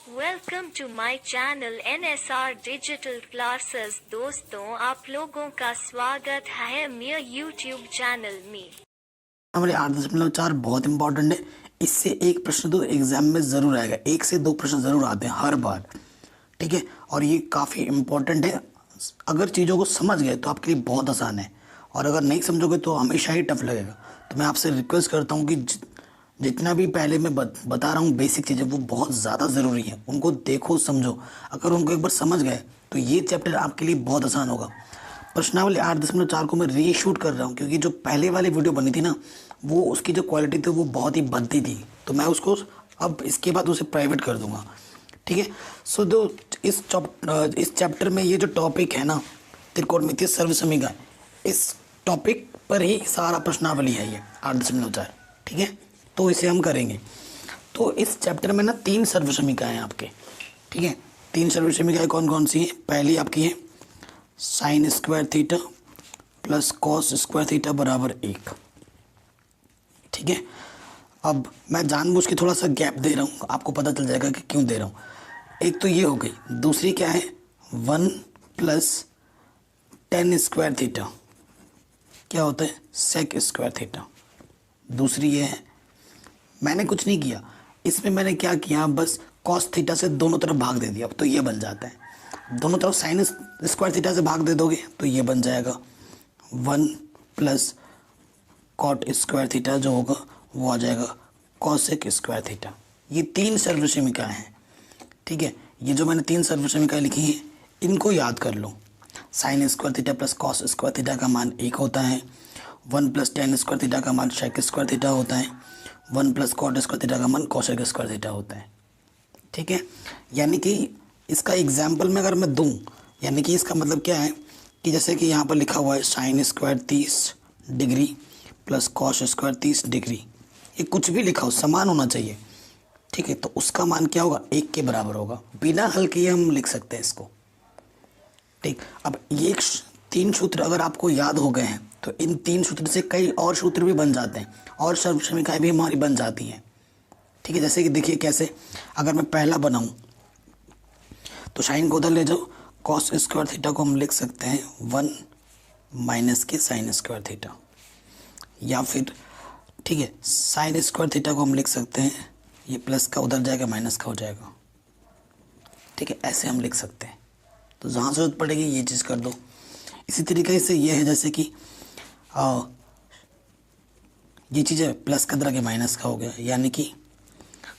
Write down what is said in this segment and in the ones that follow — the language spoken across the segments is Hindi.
Welcome to my channel NSR digital classes. दोस्तों, आप लोगों का स्वागत है मेरे यूट्यूब चैनल में। हमारे 8.4 बहुत इंपॉर्टेंट है। इससे एक प्रश्न तो एग्जाम में ज़रूर आएगा, 1 से 2 प्रश्न ज़रूर आते हैं हर बार। ठीक है, और ये काफ़ी इंपॉर्टेंट है। अगर चीज़ों को समझ गए तो आपके लिए बहुत आसान है, और अगर नहीं समझोगे तो हमेशा ही टफ लगेगा। तो मैं आपसे रिक्वेस्ट करता हूँ कि जितना भी पहले मैं बता रहा हूँ बेसिक चीज़ें, वो बहुत ज़्यादा ज़रूरी है। उनको देखो, समझो। अगर उनको एक बार समझ गए तो ये चैप्टर आपके लिए बहुत आसान होगा। प्रश्नावली 8.4 को मैं रीशूट कर रहा हूँ, क्योंकि जो पहले वाली वीडियो बनी थी ना, वो उसकी जो क्वालिटी थी वो बहुत ही भद्दी थी। तो मैं उसको अब इसके बाद उसे प्राइवेट कर दूंगा। ठीक है। सो दो इस चैप्टर में ये जो टॉपिक है ना, त्रिकोणमितीय सर्वसमीकरण, इस टॉपिक पर ही सारा प्रश्नावली है ये 8.4। ठीक है, तो इसे हम करेंगे। तो इस चैप्टर में ना 3 सर्वसमीकरण हैं आपके। ठीक है, 3 सर्वसमीकरण कौन कौन सी हैं? पहली आपकी है sign square theta plus cos square theta बराबर 1। ठीक है, अब मैं जानबूझ के थोड़ा सा गैप दे रहा हूँ, आपको पता चल जाएगा कि क्यों दे रहा हूँ। एक तो ये हो गई, दूसरी क्या है 1 प्लस टेन स्क्वायर थीटा, क्या होता है सेक स्क्वायर थीटा। दूसरी ये है, मैंने कुछ नहीं किया इसमें, मैंने क्या किया बस कॉस थीटा से दोनों तरफ भाग दे दिया, अब तो ये बन जाता है। दोनों तरफ साइन स्क्वायर थीटा से भाग दे दोगे तो ये बन जाएगा 1 प्लस कॉट स्क्वायर थीटा, जो होगा वो आ जाएगा कॉसेक स्क्वायर थीटा। ये 3 सर्वसमीकरण हैं। ठीक है, ये जो मैंने 3 सर्वसमीकरण लिखी हैं इनको याद कर लो। Sine square theta plus cos square theta का मान 1 होता है। 1 प्लस टेन स्क्वायर थीटा का मान सेक स्क्वायर थीटा होता है। 1 प्लस कॉट स्क्वायर थीटा का मान कॉसेक स्क्वायर थीटा होता है। ठीक है, यानी कि इसका एग्जाम्पल में अगर मैं दूं, यानी कि इसका मतलब क्या है कि जैसे कि यहाँ पर लिखा हुआ है sine square 30 degree plus cos square 30 degree, ये कुछ भी लिखा हो समान होना चाहिए। ठीक है, तो उसका मान क्या होगा 1 के बराबर होगा। बिना हल किए हम लिख सकते हैं इसको। ठीक, अब ये 3 सूत्र अगर आपको याद हो गए हैं तो इन 3 सूत्र से कई और सूत्र भी बन जाते हैं, और सर्वसमीकरण भी हमारी बन जाती हैं। ठीक है, जैसे कि देखिए कैसे, अगर मैं पहला बनाऊं तो साइन को उधर ले जाओ, कॉस स्क्वायर थीटा को हम लिख सकते हैं 1 माइनस के साइन स्क्वायर थीटा, या फिर ठीक है साइन स्क्वायर थीटा को हम लिख सकते हैं, ये प्लस का उधर जाएगा माइनस का हो जाएगा। ठीक है, ऐसे हम लिख सकते हैं। तो जहाँ ज़रूरत पड़ेगी ये चीज़ कर दो। इसी तरीके से ये है, जैसे कि ये चीज़ है प्लस का तरह के माइनस का हो गया, यानी कि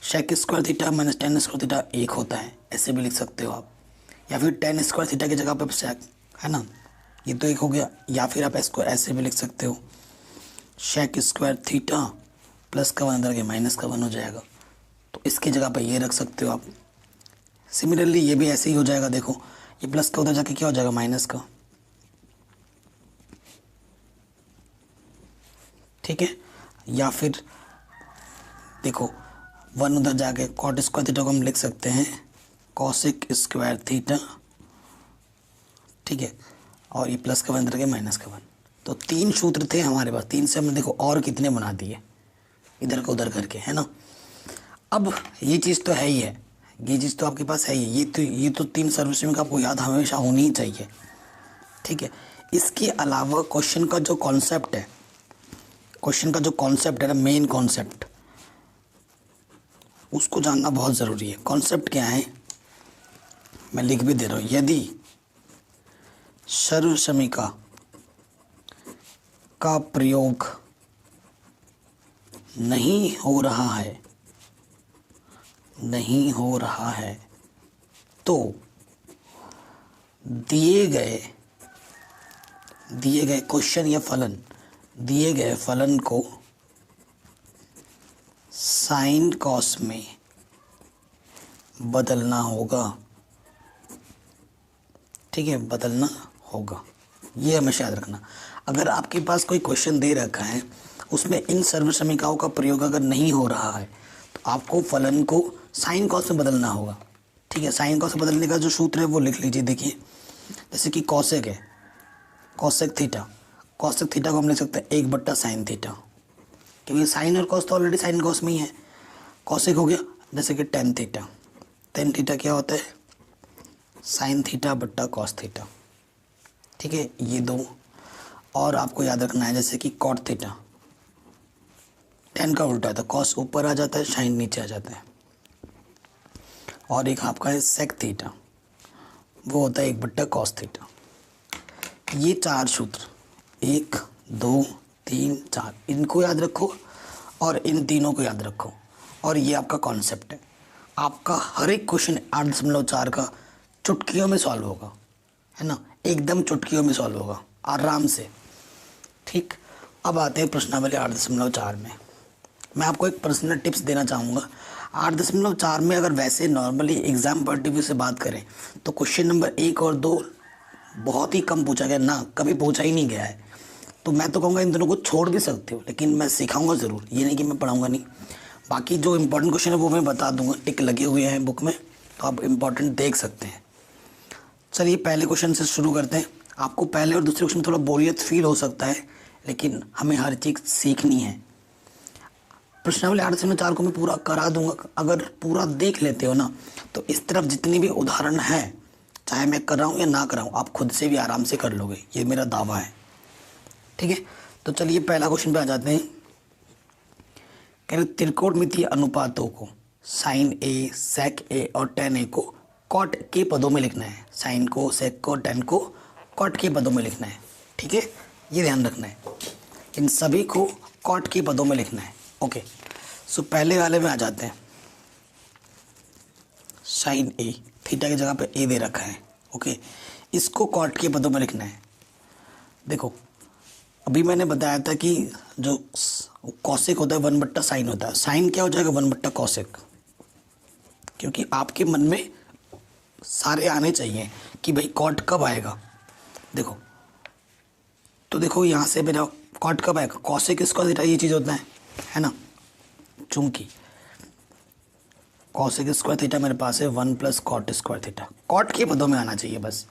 sec square theta minus tan square theta 1 होता है, ऐसे भी लिख सकते हो आप। या फिर टेन स्क्वायर थीटा की जगह पर सेक है ना, ये तो 1 हो गया। या फिर आप इसको ऐसे भी लिख सकते हो, सेक स्क्वायर थीटा प्लस का 1 अंदर के माइनस का 1 हो जाएगा, तो इसकी जगह पर ये रख सकते हो आप। सिमिलरली ये भी ऐसे ही हो जाएगा, देखो ये प्लस का उधर जाके क्या हो जाएगा माइनस का। ठीक है, या फिर देखो 1 उधर जाके कॉट स्क्वायर थीटा को हम लिख सकते हैं कॉसेक स्क्वायर थीटा। ठीक है, और ये प्लस का 1 अंदर के माइनस का 1। तो 3 सूत्र थे हमारे पास, 3 से हमने देखो और कितने बना दिए इधर का उधर करके, है ना। अब ये चीज़ तो है ही है, ये चीज़ तो आपके पास है ही, ये तो 3 सर्वसमीकरण आपको याद हमेशा होनी ही चाहिए। ठीक है, इसके अलावा क्वेश्चन का जो कॉन्सेप्ट है, ना मेन कॉन्सेप्ट, उसको जानना बहुत ज़रूरी है। कॉन्सेप्ट क्या है मैं लिख भी दे रहा हूँ। यदि सर्वसमीकरण का प्रयोग नहीं हो रहा है तो दिए गए क्वेश्चन या फलन, दिए गए फलन को साइन कॉस में बदलना होगा। ठीक है, बदलना होगा, ये हमेशा याद रखना। अगर आपके पास कोई क्वेश्चन दे रखा है, उसमें इन सर्वसमीकरणों का प्रयोग अगर नहीं हो रहा है तो आपको फलन को साइन कॉस में बदलना होगा। ठीक है, साइन कॉस में बदलने का जो सूत्र है वो लिख लीजिए। देखिए जैसे कि कॉसेक है, कॉसेक थीटा को हम लिख सकते हैं 1/sin थीटा, क्योंकि साइन और कॉस तो ऑलरेडी साइन कॉस में ही है। कॉसेक हो गया जैसे कि टेन थीटा, टेन थीटा क्या होता है, साइन थीटा बट्टा कॉस थीटा, ठीक है, ये दो। और आपको याद रखना है जैसे कि कॉट थीटा, टेन का उल्टा था, कॉस ऊपर आ जाता है, साइन नीचे आ जाता है। और एक आपका है सेक थीटा, वो होता है एक बट्टा कॉस थीटा। ये चार सूत्र, 1 2 3 4, इनको याद रखो और इन तीनों को याद रखो, और ये आपका कॉन्सेप्ट है। आपका हर एक क्वेश्चन 8.4 का चुटकियों में सॉल्व होगा, है ना, एकदम चुटकियों में सॉल्व होगा, आराम से। ठीक, अब आते हैं प्रश्नावली 8.4 में। मैं आपको एक पर्सनल टिप्स देना चाहूँगा। 8.4 में अगर वैसे normally exam point of view से बात करें तो क्वेश्चन नंबर 1 और 2 बहुत ही कम पूछा गया ना, कभी पूछा ही नहीं गया है। तो मैं तो कहूँगा इन दोनों को छोड़ भी सकते हो, लेकिन मैं सिखाऊंगा ज़रूर, ये नहीं कि मैं पढ़ाऊँगा नहीं। बाकी जो इंपॉर्टेंट क्वेश्चन है वो मैं बता दूंगा, टिक लगे हुए हैं बुक में, तो आप इंपॉर्टेंट देख सकते हैं। चलिए पहले क्वेश्चन से शुरू करते हैं। आपको पहले और दूसरे क्वेश्चन में थोड़ा बोरियत फील हो सकता है, लेकिन हमें हर चीज़ सीखनी है। प्रश्नावली 8.4 को मैं पूरा करा दूंगा, अगर पूरा देख लेते हो ना तो इस तरफ जितनी भी उदाहरण है, चाहे मैं कर रहा हूँ या ना कर रहा हूँ, आप खुद से भी आराम से कर लोगे, ये मेरा दावा है। ठीक है, तो चलिए पहला क्वेश्चन पे आ जाते हैं। कह रहे त्रिकोणमितीय अनुपातों को साइन ए, सेक ए और टेन ए को कॉट के पदों में लिखना है। साइन को, सेक को, टेन को कॉट के पदों में लिखना है। ठीक है, ये ध्यान रखना है, इन सभी को कॉट के पदों में लिखना है। ओके, सो पहले वाले में आ जाते हैं। साइन ए, थीटा की जगह पे ए दे रखा है। ओके, इसको कॉट के पदों में लिखना है। देखो अभी मैंने बताया था कि जो कॉसेक होता है 1/sin होता है। साइन क्या हो जाएगा 1/cosec, क्योंकि आपके मन में सारे आने चाहिए कि भाई कॉट कब आएगा। देखो तो देखो यहाँ से मेरा कॉट कब आएगा, कॉसेक स्क्वायर थीटा ये चीज़ होता है ना। चूंकि कॉसेक स्क्वायर थीटा मेरे पास है 1 + cot स्क्वायर थीटा, कॉट के पदों में आना चाहिए बस।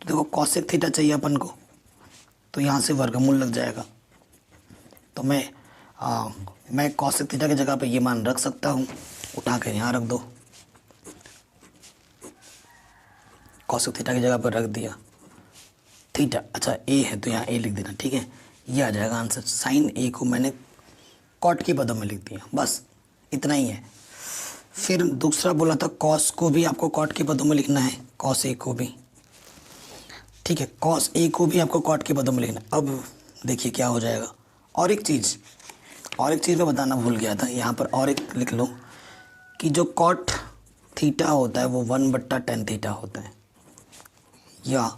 तो देखो कॉसेक थीटा चाहिए अपन को, तो यहाँ से वर्गमूल लग जाएगा। तो मैं कॉसेक थीटा की जगह पे ये मान रख सकता हूँ, उठा कर यहाँ रख दो, कॉसेक थीटा की जगह पर रख दिया। थीटा अच्छा ए है तो यहाँ ए लिख देना। ठीक है, ये आ जाएगा आंसर। साइन ए को मैंने कॉट के पदों में लिख दिया, बस इतना ही है। फिर दूसरा बोला था कॉस को भी आपको कॉट के पदों में लिखना है, कॉस ए को भी। ठीक है, कॉस ए को भी आपको कॉट के पदों में लिखना है। अब देखिए क्या हो जाएगा। और एक चीज़ मैं बताना भूल गया था, यहाँ पर और एक लिख लो कि जो कॉट थीटा होता है वो 1/tan थीटा होता है, या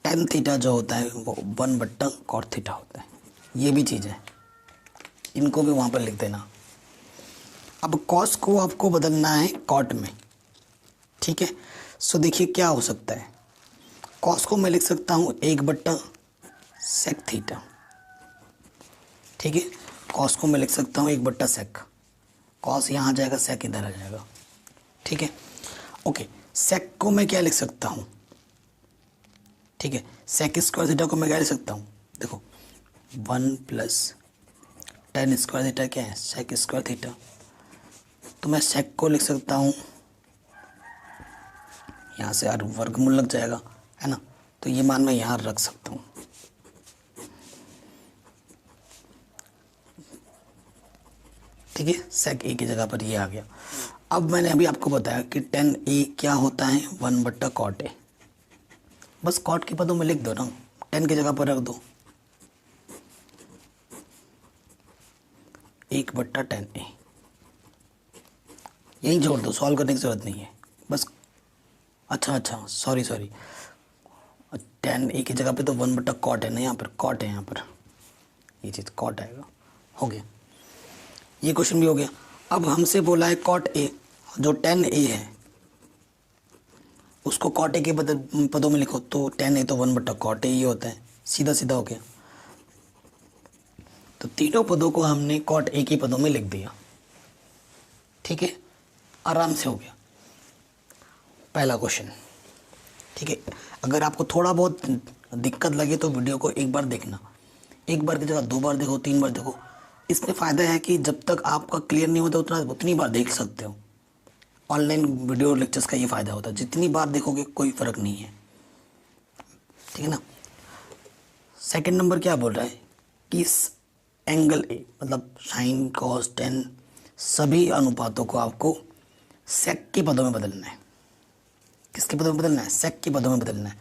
tan थीटा जो होता है वो 1/cot थीटा होता है। ये भी चीज़ है, इनको भी वहाँ पर लिख देना। अब कॉस को आपको बदलना है कॉट में। ठीक है, सो देखिए क्या हो सकता है। कॉस को मैं लिख सकता हूँ 1/sec थीटा। ठीक है, कॉस को मैं लिख सकता हूँ 1/sec। कॉस यहाँ आ जाएगा, सेक इधर आ जाएगा। ठीक है, ओके, सेक को मैं क्या लिख सकता हूँ। ठीक है, सेक स्क्वायर थीटा को मैं क्या लिख सकता हूँ। देखो 1 + tan स्क्वायर थीटा क्या है, सेक स्क्वायर थीटा। तो मैं सेक को लिख सकता हूँ, यहाँ से यार वर्गमूल लग जाएगा, है ना। तो ये मान मैं यहाँ रख सकता हूँ। ठीक है, सेक ए की जगह पर ये आ गया। अब मैंने अभी आपको बताया कि tan ए क्या होता है 1/cot ए। बस कॉट के पदों में लिख दो ना, tan की जगह पर रख दो 1/tan ए, यही जोड़ दो, सॉल्व करने की जरूरत नहीं है बस। अच्छा सॉरी, tan ए की जगह पे तो 1/cot है ना, यहाँ पर cot है, यहाँ पर ये चीज़ cot आएगा। हो गया, ये क्वेश्चन भी हो गया। अब हमसे बोला है cot ए, जो tan ए है उसको cot ए के पदों में लिखो। तो tan ए तो 1/cot ए ही होता है, सीधा सीधा हो गया। तो तीनों पदों को हमने cot ए के पदों में लिख दिया। ठीक है, आराम से हो गया पहला क्वेश्चन। ठीक है, अगर आपको थोड़ा बहुत दिक्कत लगे तो वीडियो को एक बार देखना, एक बार की जगह 2 बार देखो, 3 बार देखो। इसमें फ़ायदा है कि जब तक आपका क्लियर नहीं होता उतनी बार देख सकते हो ऑनलाइन वीडियो लेक्चर्स का ये फ़ायदा होता है, जितनी बार देखोगे कोई फ़र्क नहीं है, ठीक है ना। सेकंड नंबर क्या बोल रहा है कि इस एंगल ए मतलब साइन कॉस टेन सभी अनुपातों को आपको सेक के पदों में बदलना है। किसके पदों में बदलना है? सेक के पदों में बदलना है।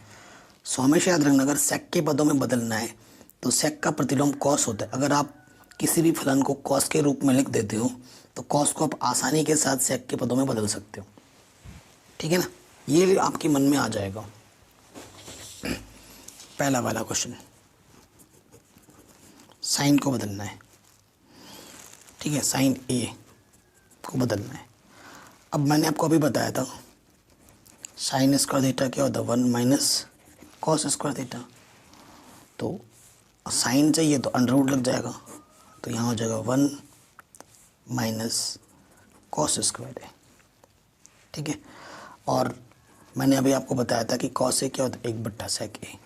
सो हमेशा याद रखना, अगर सेक के पदों में बदलना है तो सेक का प्रतिलोम कॉस होता है। अगर आप किसी भी फलन को कॉस के रूप में लिख देते हो तो कॉस को आप आसानी के साथ सेक के पदों में बदल सकते हो, ठीक है ना। ये आपके मन में आ जाएगा। पहला वाला क्वेश्चन, साइन को बदलना है, ठीक है, साइन ए को बदलना है। अब मैंने आपको अभी बताया था साइन स्क्वायर थीटा क्या होता है? 1 माइनस कॉस स्क्वायर थीटा। तो साइन चाहिए तो अंडर रूट लग जाएगा, तो यहाँ हो जाएगा 1 माइनस कॉस स्क्वायर है, ठीक है। और मैंने अभी आपको बताया था कि कॉस ए क्या होता है? 1/sec ए।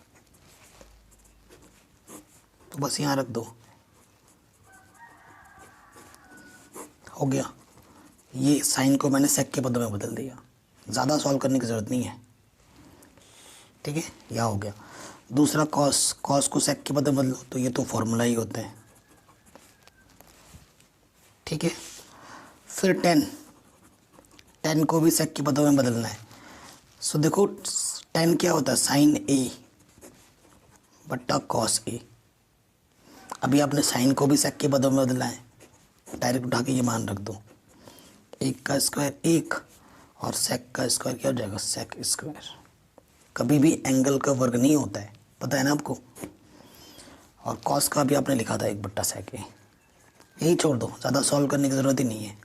तो बस यहाँ रख दो, हो गया। ये साइन को मैंने सेक के पदों में बदल दिया, ज़्यादा सॉल्व करने की ज़रूरत नहीं है, ठीक है। यह हो गया। दूसरा कॉस, कॉस को सेक के पदों में बदलो तो ये तो फॉर्मूला ही होता है, ठीक है। फिर टेन को भी सेक के पदों में बदलना है। सो देखो टेन क्या होता है? साइन ए बट्टा कॉस ए। अभी आपने साइन को भी सेक के पदों में बदलना है, डायरेक्ट उठा के ये मान रख दो, 1 का स्क्वायर 1 और सेक का स्क्वायर क्या हो जाएगा? Sec square. कभी भी एंगल का वर्ग नहीं होता है, पता है ना आपको। और कॉस का भी आपने लिखा था 1/sec ए। यही छोड़ दो, ज़्यादा सॉल्व करने की ज़रूरत ही नहीं है,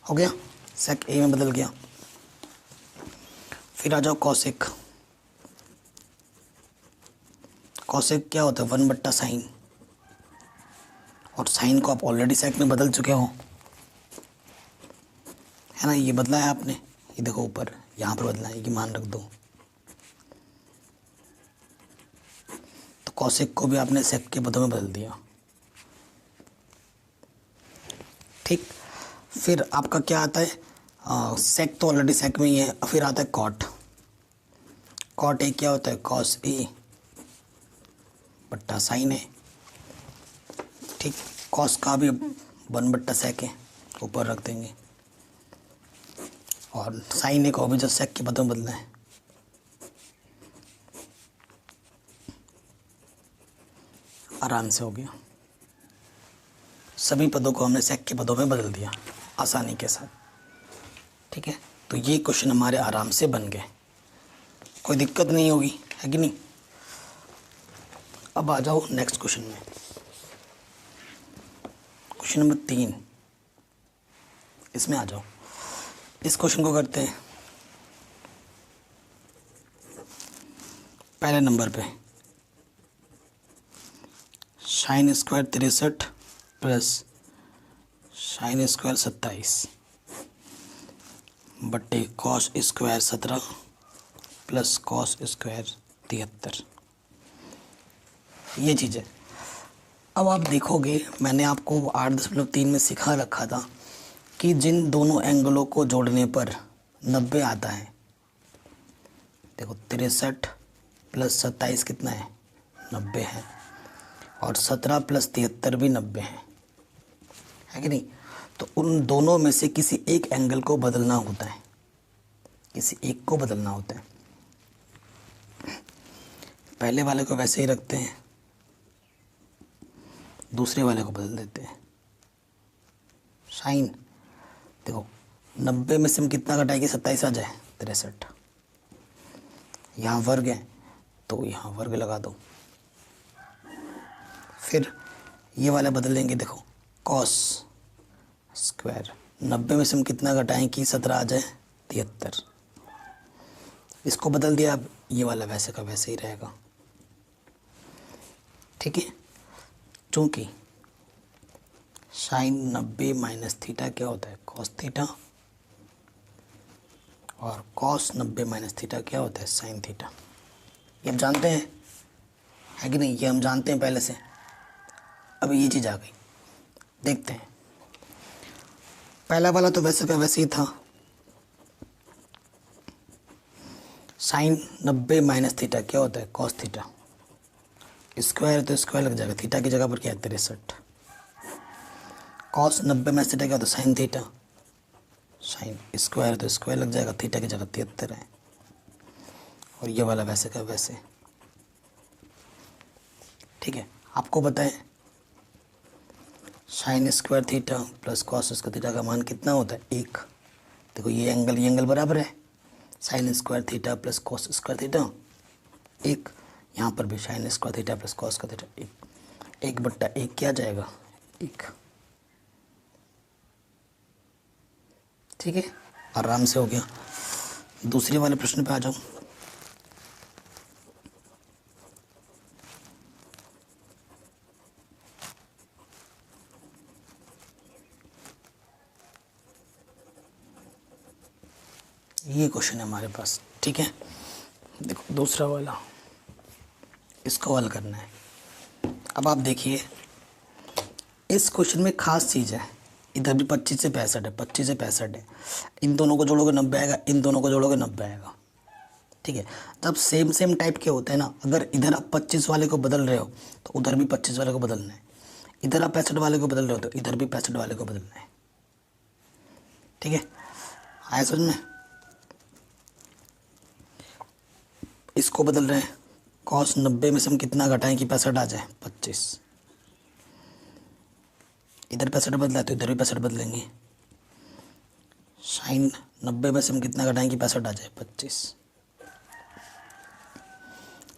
हो गया। सेक ए में बदल गया। फिर आ जाओ कॉसेक। कॉसेक क्या होता है? 1/sin। और साइन को आप ऑलरेडी सेक में बदल चुके हो, है ना। ये बदला है आपने, ये देखो ऊपर यहाँ पर बदला है, ये मान रख दो। तो कॉसेक को भी आपने सेक के पदों में बदल दिया, ठीक। फिर आपका क्या आता है? सेक तो ऑलरेडी सेक में ही है। फिर आता है कॉट। कॉट ए क्या होता है? कॉस ए बट्टा साइन है, ठीक। कॉस का भी 1/sec है, ऊपर रख देंगे। और साइन ए को भी जो सेक के पदों में बदलना है। आराम से हो गया, सभी पदों को हमने सेक के पदों में बदल दिया आसानी के साथ, ठीक है। तो ये क्वेश्चन हमारे आराम से बन गए, कोई दिक्कत नहीं होगी, है कि नहीं। अब आ जाओ नेक्स्ट क्वेश्चन में। क्वेश्चन नंबर 3, इसमें आ जाओ। इस क्वेश्चन को करते हैं पहले नंबर पे। Sine square 63 plus sine square 27 बट्टे cos square 17 plus cos square 73, ये चीज़ है। अब आप देखोगे, मैंने आपको 8.3 में सिखा रखा था कि जिन दोनों एंगलों को जोड़ने पर 90 आता है, देखो 63 प्लस 27 कितना है? 90 है। और 17 प्लस 73 भी 90 है कि नहीं। तो उन दोनों में से किसी एक एंगल को बदलना होता है, किसी एक को बदलना होता है। पहले वाले को वैसे ही रखते हैं, दूसरे वाले को बदल देते हैं। साइन देखो 90 में से हम कितना घटाएंगे? 27 आ जाए, 63। यहाँ वर्ग है तो यहाँ वर्ग लगा दो। फिर ये वाला बदल लेंगे, देखो कॉस स्क्वायर 90 में से हम कितना घटाएं कि 17 आ जाए? 73। इसको बदल दिया, अब ये वाला वैसे का वैसे ही रहेगा, ठीक है। चूँकि साइन 90 माइनस थीटा क्या होता है? Cos theta. और कॉस 90 माइनस थीटा क्या होता है? Sine theta. ये हम जानते हैं, है कि नहीं। ये हम जानते हैं पहले से, अब ये चीज़ आ गई, देखते हैं। पहला वाला तो वैसे का वैसे ही था, साइन 90 माइनस थीटा क्या होता है, कॉस थीटा। स्क्वायर तो स्क्वायर लग जाएगा, थीटा की जगह पर क्या है 63। कॉस 90 माइनस थीटा क्या होता है, साइन थीटा। साइन स्क्वायर तो स्क्वायर लग जाएगा, थीटा की जगह 73 है। और ये वाला वैसे का वैसे। ठीक है, आपको बताएं sign square theta plus cos square theta का मान कितना होता है, 1। देखो ये एंगल बराबर है, sign square theta plus cos square theta 1। यहाँ पर भी sign square theta plus cos square theta 1। 1/1 क्या जाएगा, 1। ठीक है, आराम से हो गया। दूसरे वाले प्रश्न पे आ जाओ। ये क्वेश्चन है हमारे पास। ठीक है, देखो दूसरा वाला, इसको हल करना है। अब आप देखिए, इस क्वेश्चन में खास चीज़ है, इधर भी 25 से 65 है, 25 से 65 है। इन दोनों को जोड़ोगे 90 आएगा, इन दोनों को जोड़ोगे 90 आएगा। ठीक है, जब सेम टाइप के होते हैं ना, अगर इधर आप 25 वाले को बदल रहे हो तो उधर भी 25 वाले को बदलना है, इधर आप 65 वाले को बदल रहे हो तो इधर भी 65 वाले को बदलना है। ठीक है, आया समझ में। इसको बदल रहे हैं, कॉस 90 में से हम कितना घटाएं कि 65 आ जाए, 25। इधर 65 बदला है तो इधर भी 65 बदलेंगे। साइन 90 में से हम कितना घटाएं कि 65 आ जाए, 25।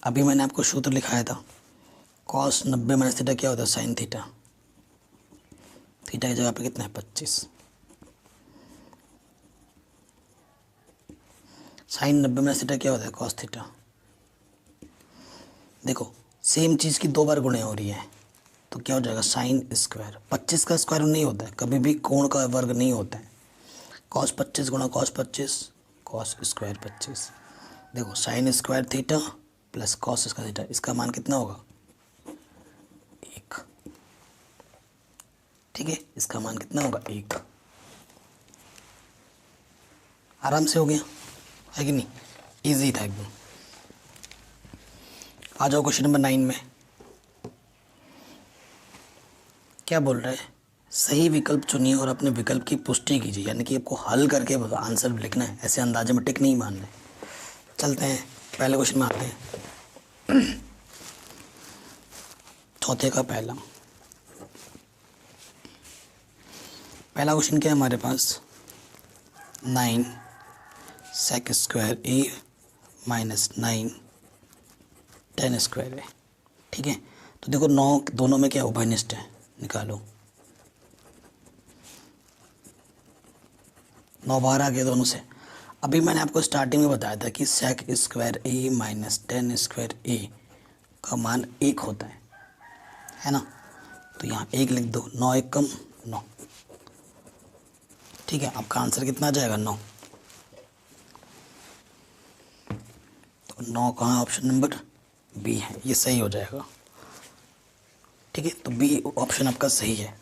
अभी मैंने आपको सूत्र लिखाया था, कॉस 90 माइनस थीटा क्या होता है, साइन थीटा। थीटा की जगह पे कितना है, 25। साइन 90 माइनस थीटा क्या होता है, कॉस थीटा। देखो सेम चीज़ की 2 बार गुणे हो रही है तो क्या हो जाएगा, साइन स्क्वायर। 25 का स्क्वायर नहीं होता है, कभी भी कोण का वर्ग नहीं होता है। कॉस 25 गुणा कॉस 25, कॉस स्क्वायर 25। देखो sign square theta plus cos square theta, इसका मान कितना होगा, 1। ठीक है, इसका मान कितना होगा, 1। आराम से हो गया है कि नहीं, इजी था एकदम। आ जाओ क्वेश्चन नंबर 9 में। क्या बोल रहा है, सही विकल्प चुनिए और अपने विकल्प की पुष्टि कीजिए, यानी कि आपको हल करके आंसर लिखना है, ऐसे अंदाजे में टिक नहीं मारना है। चलते हैं पहले क्वेश्चन में आते हैं। चौथे का पहला क्वेश्चन क्या है हमारे पास, 9 सेक स्क्वायर ए माइनस 9 10 स्क्वायर है। ठीक है, तो देखो 9 दोनों में क्या उभयनिष्ठ है, निकालो। 9 बाहर आ गए दोनों से। अभी मैंने आपको स्टार्टिंग में बताया था कि सेक स्क्वायर ए माइनस 10 स्क्वायर ए का मान 1 होता है ना। तो यहाँ 1 लिख दो, 9 1 कम 9। ठीक है, आपका आंसर कितना आ जाएगा, 9। तो 9 कहाँ, ऑप्शन नंबर बी है, ये सही हो जाएगा। ठीक है, तो बी ऑप्शन आपका सही है।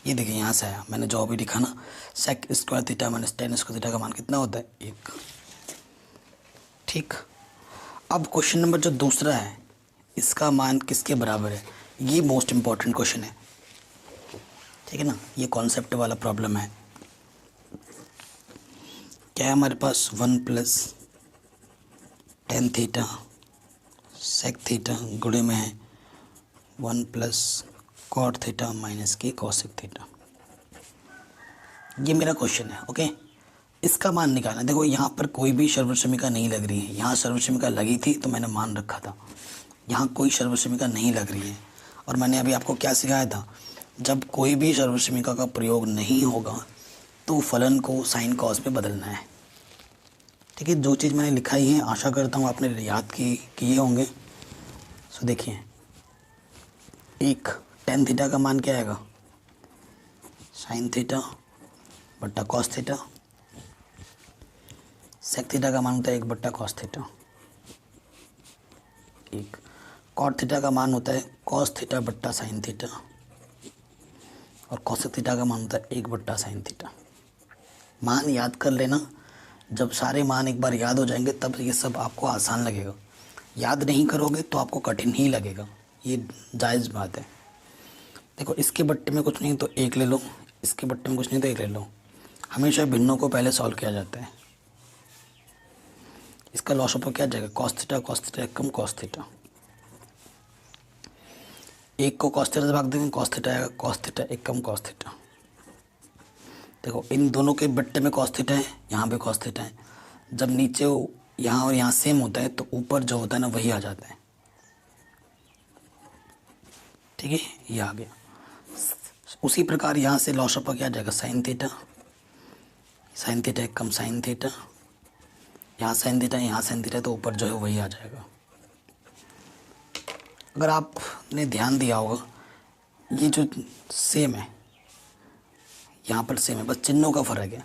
ये देखिए यहाँ से आया, मैंने जो भी लिखा ना, sec square theta minus 10 square theta का मान कितना होता है, 1। ठीक, अब क्वेश्चन नंबर जो दूसरा है, इसका मान किसके बराबर है, ये मोस्ट इम्पॉर्टेंट क्वेश्चन है। ठीक है ना, ये कॉन्सेप्ट वाला प्रॉब्लम है। क्या है हमारे पास, 1 plus tan theta sec theta गुणे में है 1 प्लस कॉट थीटा माइनस की कॉसेक थीटा। ये मेरा क्वेश्चन है। ओके, इसका मान निकालना। देखो यहाँ पर कोई भी सर्वसमीका नहीं लग रही है, यहाँ सर्वसमीका लगी थी तो मैंने मान रखा था, यहाँ कोई सर्वसमीका नहीं लग रही है। और मैंने अभी आपको क्या सिखाया था, जब कोई भी सर्वसमीका का प्रयोग नहीं होगा तो फलन को साइन कॉस में बदलना है। ठीक है, जो चीज़ मैंने लिखाई है आशा करता हूँ आपने याद किए होंगे। सो देखिए, एक टेन थीटा का मान क्या आएगा, साइन थीटा बट्टा कॉस थीटा। सेक थीटा का मान होता है 1 बट्टा कॉस थीटा। एक कॉट थीटा का मान होता है कॉस थीटा बट्टा साइन थीटा। और कॉसेक थीटा का मान होता है 1 बट्टा साइन थीटा। मान याद कर लेना, जब सारे मान एक बार याद हो जाएंगे तब ये सब आपको आसान लगेगा। याद नहीं करोगे तो आपको कठिन ही लगेगा, ये जायज़ बात है। देखो इसके बट्टे में कुछ नहीं तो एक ले लो, इसके बट्टे में कुछ नहीं तो एक ले लो। हमेशा भिन्नों को पहले सॉल्व किया जाता है। इसका लॉस ऑफ क्या जाएगा, कॉस थीटा कम कॉस थीटा। एक को कॉस थीटा से भाग देंगे, कॉस थीटा आएगा, कॉस थीटा एक कम कॉस थीटा। देखो इन दोनों के बट्टे में कॉस थीटा है, यहाँ पे कॉस थीटा है। जब नीचे यहाँ और यहाँ सेम होता है तो ऊपर जो होता है ना वही आ जाता है। ठीक है, ये आ गया। उसी प्रकार यहाँ से लॉस ऑफ क्या आ जाएगा, साइन थीटा एक कम साइन थीटा। यहाँ साइन थीटा तो ऊपर जो है वही आ जाएगा। अगर आपने ध्यान दिया होगा ये जो सेम है यहाँ पर सेम है, बस चिन्हों का फ़र्क है।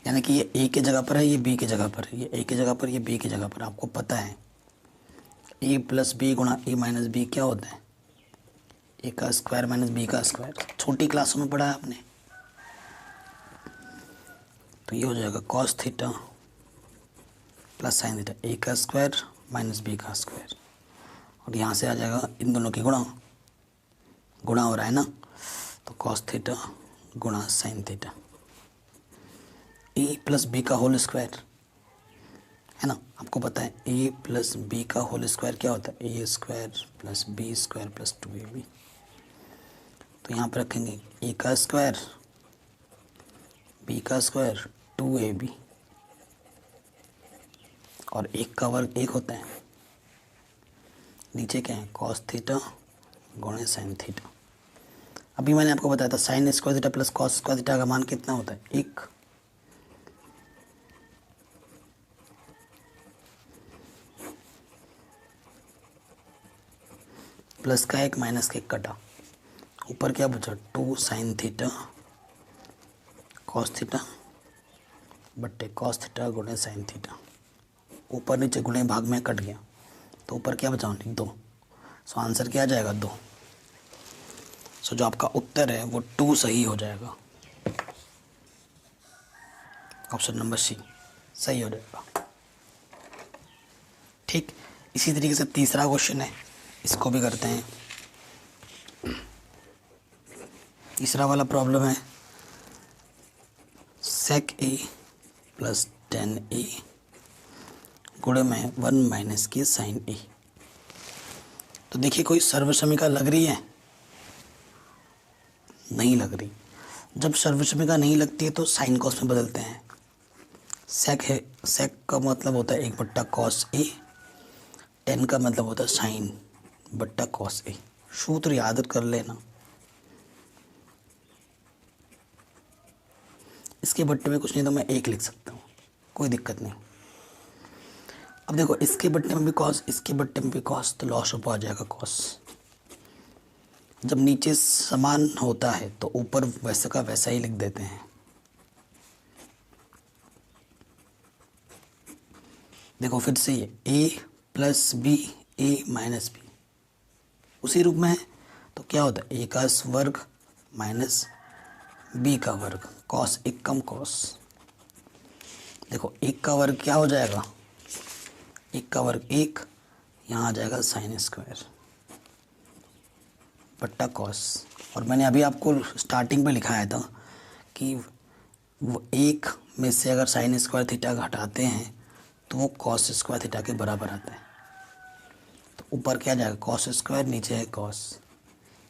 यानी कि ये ए की जगह पर है, ये बी की जगह पर है, ये ए की जगह पर, ये बी की जगह पर। आपको पता है ए प्लस बी गुणा ए माइनस बी क्या होता है, ए का स्क्वायर माइनस बी का स्क्वायर। छोटी क्लासों में पढ़ा है आपने। तो ये हो जाएगा cos theta plus sine theta, A का स्क्वायर माइनस बी का स्क्वायर। और यहाँ से आ जाएगा इन दोनों की गुणा हो रहा है ना, तो कॉस थीटा गुणा sine theta, A plus B का होल स्क्वायर है ना। आपको पता है ए प्लस बी का होल स्क्वायर क्या होता है, A square plus B square plus 2ab। तो यहाँ पर रखेंगे ए का स्क्वायर बी का स्क्वायर 2ab और एक का वर्ग एक होता है। नीचे क्या है, कॉस थीटा गुणे साइन थीटा। अभी मैंने आपको बताया था sign square theta plus cos square theta का मान कितना होता है, 1। प्लस का 1 माइनस का 1 कटा, ऊपर क्या बचा 2 साइन थीटा कॉस थीटा बट्टे कॉस थीटा गुणे साइन थीटा। ऊपर नीचे गुणे भाग में कट गया तो ऊपर क्या बचा, 2। सो आंसर क्या आ जाएगा, 2। सो जो आपका उत्तर है वो 2 सही हो जाएगा। ऑप्शन नंबर सी सही हो जाएगा। ठीक, इसी तरीके से तीसरा क्वेश्चन है, इसको भी करते हैं। तीसरा वाला प्रॉब्लम है sec a प्लस 10a गुणे में 1 माइनस की साइन a। तो देखिए कोई सर्वसमीका लग रही है, नहीं लग रही। जब सर्वसमीका नहीं लगती है तो साइन कॉस में बदलते हैं। सेक है, सेक का मतलब होता है 1/cos a, 10 का मतलब होता है साइन बट्टा cos a। सूत्र याद कर लेना। इसके बट्टे में कुछ नहीं तो मैं 1 लिख सकता हूँ, कोई दिक्कत नहीं। अब देखो इसके बट्टे में भी कॉस, इसके बट्टे में भी कॉस, तो लॉस ऑफ आ जाएगा कॉस। जब नीचे समान होता है तो ऊपर वैसा का वैसा ही लिख देते हैं। देखो फिर से ये a plus B a minus B उसी रूप में है, तो क्या होता है a का वर्ग माइनस b का वर्ग, कॉस 1 कम कॉस। देखो 1 का वर्ग क्या हो जाएगा, 1 का वर्ग 1, यहाँ आ जाएगा साइन स्क्वायर बट्टा कॉस। और मैंने अभी आपको स्टार्टिंग पे लिखाया था कि वो 1 में से अगर साइन स्क्वायर थीटा घटाते हैं तो वो कॉस स्क्वायर थीटा के बराबर आता है। तो ऊपर क्या जाएगा कॉस स्क्वायर, नीचे है कॉस।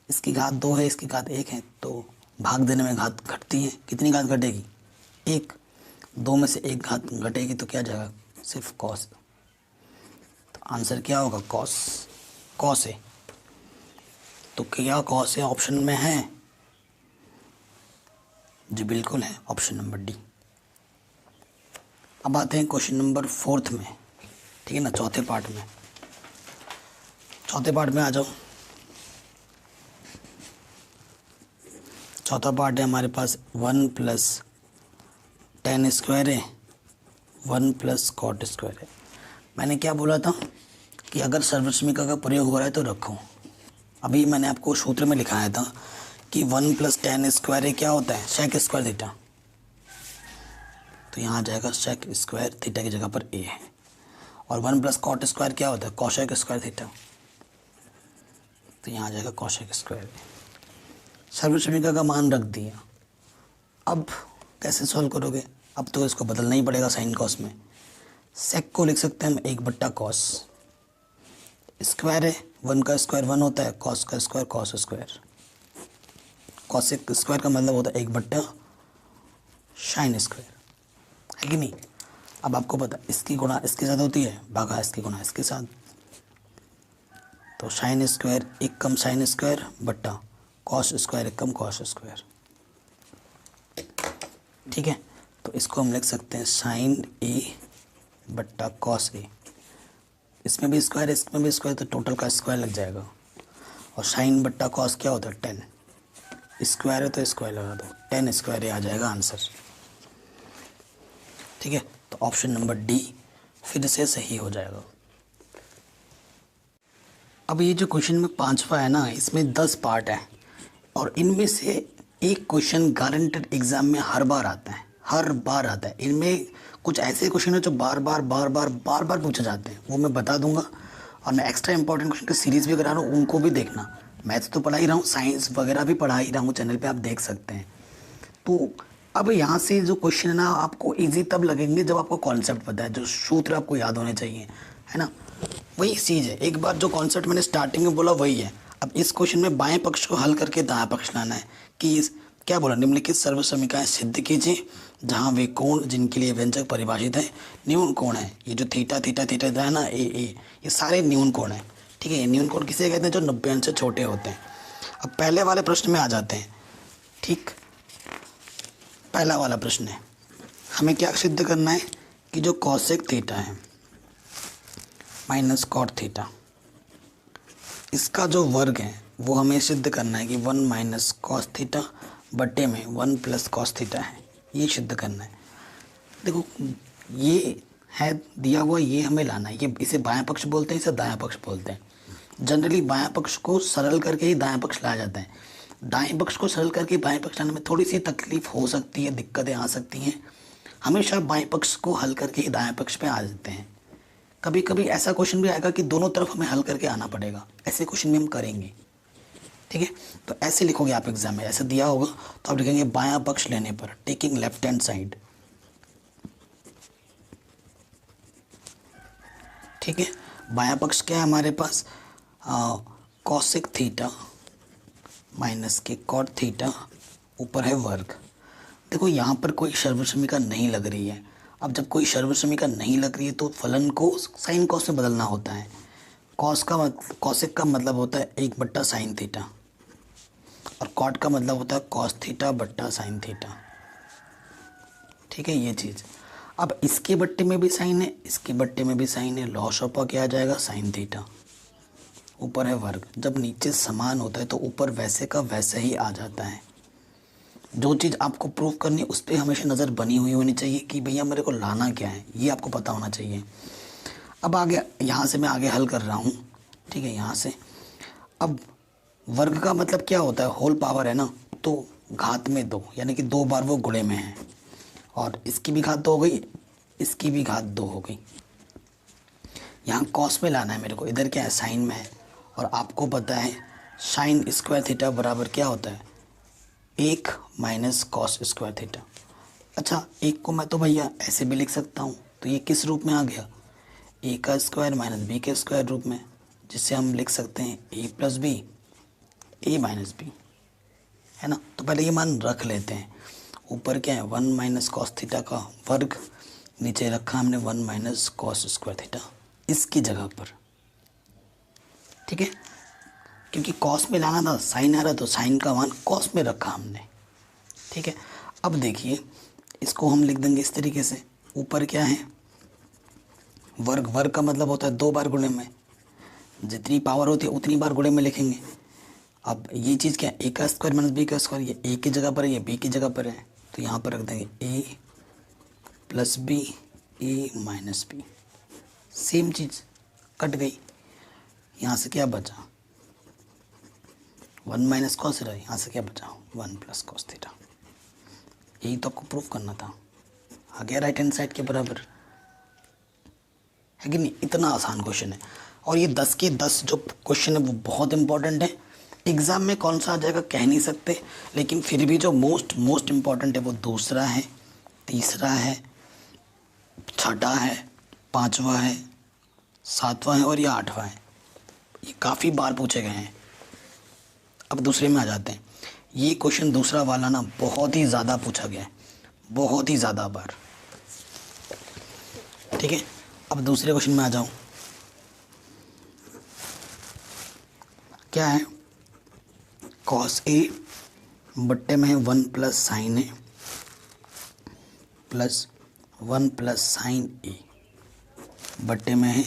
इसकी घात 2 है, इसकी घात 1 है, तो भाग देने में घात घटती है। कितनी घात घटेगी, 1। 2 में से 1 घात घटेगी तो क्या जाएगा, सिर्फ कॉस। तो आंसर क्या होगा, कॉस। कॉस है तो क्या कॉस है ऑप्शन में है, जी बिल्कुल है, ऑप्शन नंबर डी। अब आते हैं क्वेश्चन नंबर 4 में, ठीक है ना, चौथे पार्ट में। चौथे पार्ट में आ जाओ। चौथा पार्ट है हमारे पास 1 प्लस tan स्क्वायर है, 1 प्लस कॉट स्क्वायर है। मैंने क्या बोला था कि अगर सर्वसमीका का प्रयोग हो रहा है तो रखो। अभी मैंने आपको सूत्र में लिखाया था कि 1 प्लस tan स्क्वायर है क्या होता है, सेक स्क्वायर थीटा। तो यहाँ आ जाएगा सेक स्क्वायर थीटा की जगह पर ए है। और 1 प्लस कॉट स्क्वायर क्या होता है, कोसेक स्क्वायर थीटा, तो यहाँ आ जाएगा कोसेक स्क्वायर ए। सर्व समीकरण का मान रख दिया। अब कैसे सॉल्व करोगे, अब तो इसको बदलना ही पड़ेगा साइन कॉस में। सेक को लिख सकते हैं हम 1/cos, स्क्वायर है 1 का स्क्वायर 1 होता है, कॉस का square cos square, cosec square का मतलब होता है 1/sin स्क्वायर, है कि नहीं। अब आपको पता इसकी गुणा इसके साथ होती है, भागा इसकी गुणा इसके साथ, तो साइन स्क्वायर 1 कम साइन स्क्वायर बट्टा कॉस स्क्वायर 1 कम कॉस स्क्वायर, ठीक है। तो इसको हम लिख सकते हैं साइन ए बट्टा कॉस ए, इसमें भी स्क्वायर इसमें भी स्क्वायर, तो टोटल का स्क्वायर लग जाएगा। और साइन बट्टा कॉस क्या होता है 10, स्क्वायर है तो स्क्वायर लगा दो, 10 स्क्वायर आ जाएगा आंसर, ठीक है। तो ऑप्शन नंबर डी फिर से सही हो जाएगा। अब ये जो क्वेश्चन में 5वां है ना, इसमें 10 पार्ट है और इनमें से एक क्वेश्चन गारंटेड एग्जाम में हर बार आता है, हर बार आता है। इनमें कुछ ऐसे क्वेश्चन है जो बार बार पूछे जाते हैं, वो मैं बता दूंगा। और मैं एक्स्ट्रा इंपॉर्टेंट क्वेश्चन की सीरीज़ भी करा रहा हूँ, उनको भी देखना। मैथ्स तो पढ़ा ही रहा हूँ, साइंस वगैरह भी पढ़ा ही रहा हूँ, चैनल पे आप देख सकते हैं। तो अब यहाँ से जो क्वेश्चन है ना, आपको इजी तब लगेंगे जब आपको कॉन्सेप्ट पता है, जो सूत्र आपको याद होने चाहिए, है ना। वही चीज़ है, एक बार जो कॉन्सेप्ट मैंने स्टार्टिंग में बोला वही है। अब इस क्वेश्चन में बाएं पक्ष को हल करके दाएं पक्ष लाना है कि क्या बोला, निम्नलिखित सर्व समीकरण सिद्ध कीजिए जहाँ वे कोण जिनके लिए व्यंजक परिभाषित है न्यून कोण है। ये जो थीटा थीटा थीटा है ना, ए ये सारे न्यून कोण है, ठीक है। ये न्यून कोण किसे कहते हैं, जो 90 अंश से छोटे होते हैं। अब पहले वाले प्रश्न में आ जाते हैं, ठीक। पहला वाला प्रश्न है, हमें क्या सिद्ध करना है कि जो कॉसेक थीटा है माइनस कॉट थीटा, इसका जो वर्ग है वो हमें सिद्ध करना है कि 1 माइनस कॉस थीटा बट्टे में 1 प्लस कॉस थीटा है, ये सिद्ध करना है। देखो ये है दिया हुआ, ये हमें लाना है। ये इसे बायां पक्ष बोलते हैं, इसे दायां पक्ष बोलते हैं। जनरली बायां पक्ष को सरल करके ही दायां पक्ष लाया जाता है। दाएं पक्ष को सरल करके बाएं पक्ष लाने में थोड़ी सी तकलीफ हो सकती है, दिक्कतें आ सकती हैं। हमेशा बाएं पक्ष को हल करके ही दाएं पक्ष पे आ जाते हैं। कभी कभी ऐसा क्वेश्चन भी आएगा कि दोनों तरफ हमें हल करके आना पड़ेगा, ऐसे क्वेश्चन भी हम करेंगे, ठीक है। तो ऐसे लिखोगे आप एग्जाम में, ऐसे दिया होगा तो आप लिखेंगे बायां पक्ष लेने पर टेकिंग लेफ्ट हैंड साइड, ठीक है। बायां पक्ष क्या है हमारे पास, कॉसेक थीटा माइनस के कॉट थीटा, ऊपर है वर्ग। देखो यहाँ पर कोई सर्व समीकरण नहीं लग रही है। अब जब कोई सर्व समीकरण नहीं लग रही है तो फलन को साइन कॉस में बदलना होता है। कॉसेक का मतलब होता है 1/sin थीटा और कॉट का मतलब होता है कॉस थीटा बट्टा साइन थीटा, ठीक है। ये चीज़ अब इसके बट्टे में भी साइन है, इसके बट्टे में भी साइन है, लॉस ऑफ क्या आ जाएगा साइन थीटा, ऊपर है वर्ग। जब नीचे समान होता है तो ऊपर वैसे का वैसे ही आ जाता है। जो चीज़ आपको प्रूव करनी है उस पर हमेशा नज़र बनी हुई होनी चाहिए कि भैया मेरे को लाना क्या है, ये आपको पता होना चाहिए। अब आगे यहाँ से मैं आगे हल कर रहा हूँ, ठीक है। यहाँ से अब वर्ग का मतलब क्या होता है, होल पावर है ना, तो घात में 2, यानी कि 2 बार वो गुणे में है। और इसकी भी घात 2 हो गई, इसकी भी घात 2 हो गई। यहाँ कॉस में लाना है मेरे को, इधर क्या है साइन में है। और आपको पता है साइन स्क्वायर थीटा बराबर क्या होता है, 1 माइनस कॉस स्क्वायर थीटा। अच्छा, एक को मैं तो भैया ऐसे भी लिख सकता हूँ, तो ये किस रूप में आ गया, ए का स्क्वायर माइनस बी के स्क्वायर रूप में, जिससे हम लिख सकते हैं ए प्लस बी, ए माइनस बी, है ना। तो पहले ये मान रख लेते हैं। ऊपर क्या है 1 माइनस कॉस थीटा का वर्ग, नीचे रखा हमने 1 माइनस कॉस स्क्वायर थीटा इसकी जगह पर, ठीक है। क्योंकि कॉस में लाना था, साइन आ रहा तो साइन का मान कॉस में रखा हमने, ठीक है। अब देखिए इसको हम लिख देंगे इस तरीके से, ऊपर क्या है वर्ग, वर्ग का मतलब होता है 2 बार गुणे में, जितनी पावर होती है उतनी बार गुणे में लिखेंगे। अब ये चीज़ क्या है, ए का स्क्वायर माइनस बी का स्क्वायर, ये ए की जगह पर है, ये बी की जगह पर है, तो यहाँ पर रख देंगे ए प्लस बी, ए माइनस बी, सेम चीज़ कट गई। यहाँ से क्या बचा 1 माइनस कॉस थीटा, यहाँ से क्या बचा 1 प्लस कॉस थीटा। यही तो आपको प्रूफ करना था, आ गया राइट हैंड साइड के बराबर, है कि नहीं। इतना आसान क्वेश्चन है। और ये 10 के 10 जो क्वेश्चन है वो बहुत इंपॉर्टेंट है। एग्ज़ाम में कौन सा आ जाएगा कह नहीं सकते, लेकिन फिर भी जो मोस्ट इम्पॉर्टेंट है वो दूसरा है, तीसरा है, छठा है, पांचवा है, सातवां है और ये आठवां है। ये काफ़ी बार पूछे गए हैं। अब दूसरे में आ जाते हैं। ये क्वेश्चन दूसरा वाला ना बहुत ही ज़्यादा पूछा गया है, बहुत ही ज़्यादा बार। ठीक है, अब दूसरे क्वेश्चन में आ जाऊँ। क्या है, कॉस ए बट्टे में है 1 plus sine A plus 1 plus sine ए बट्टे में है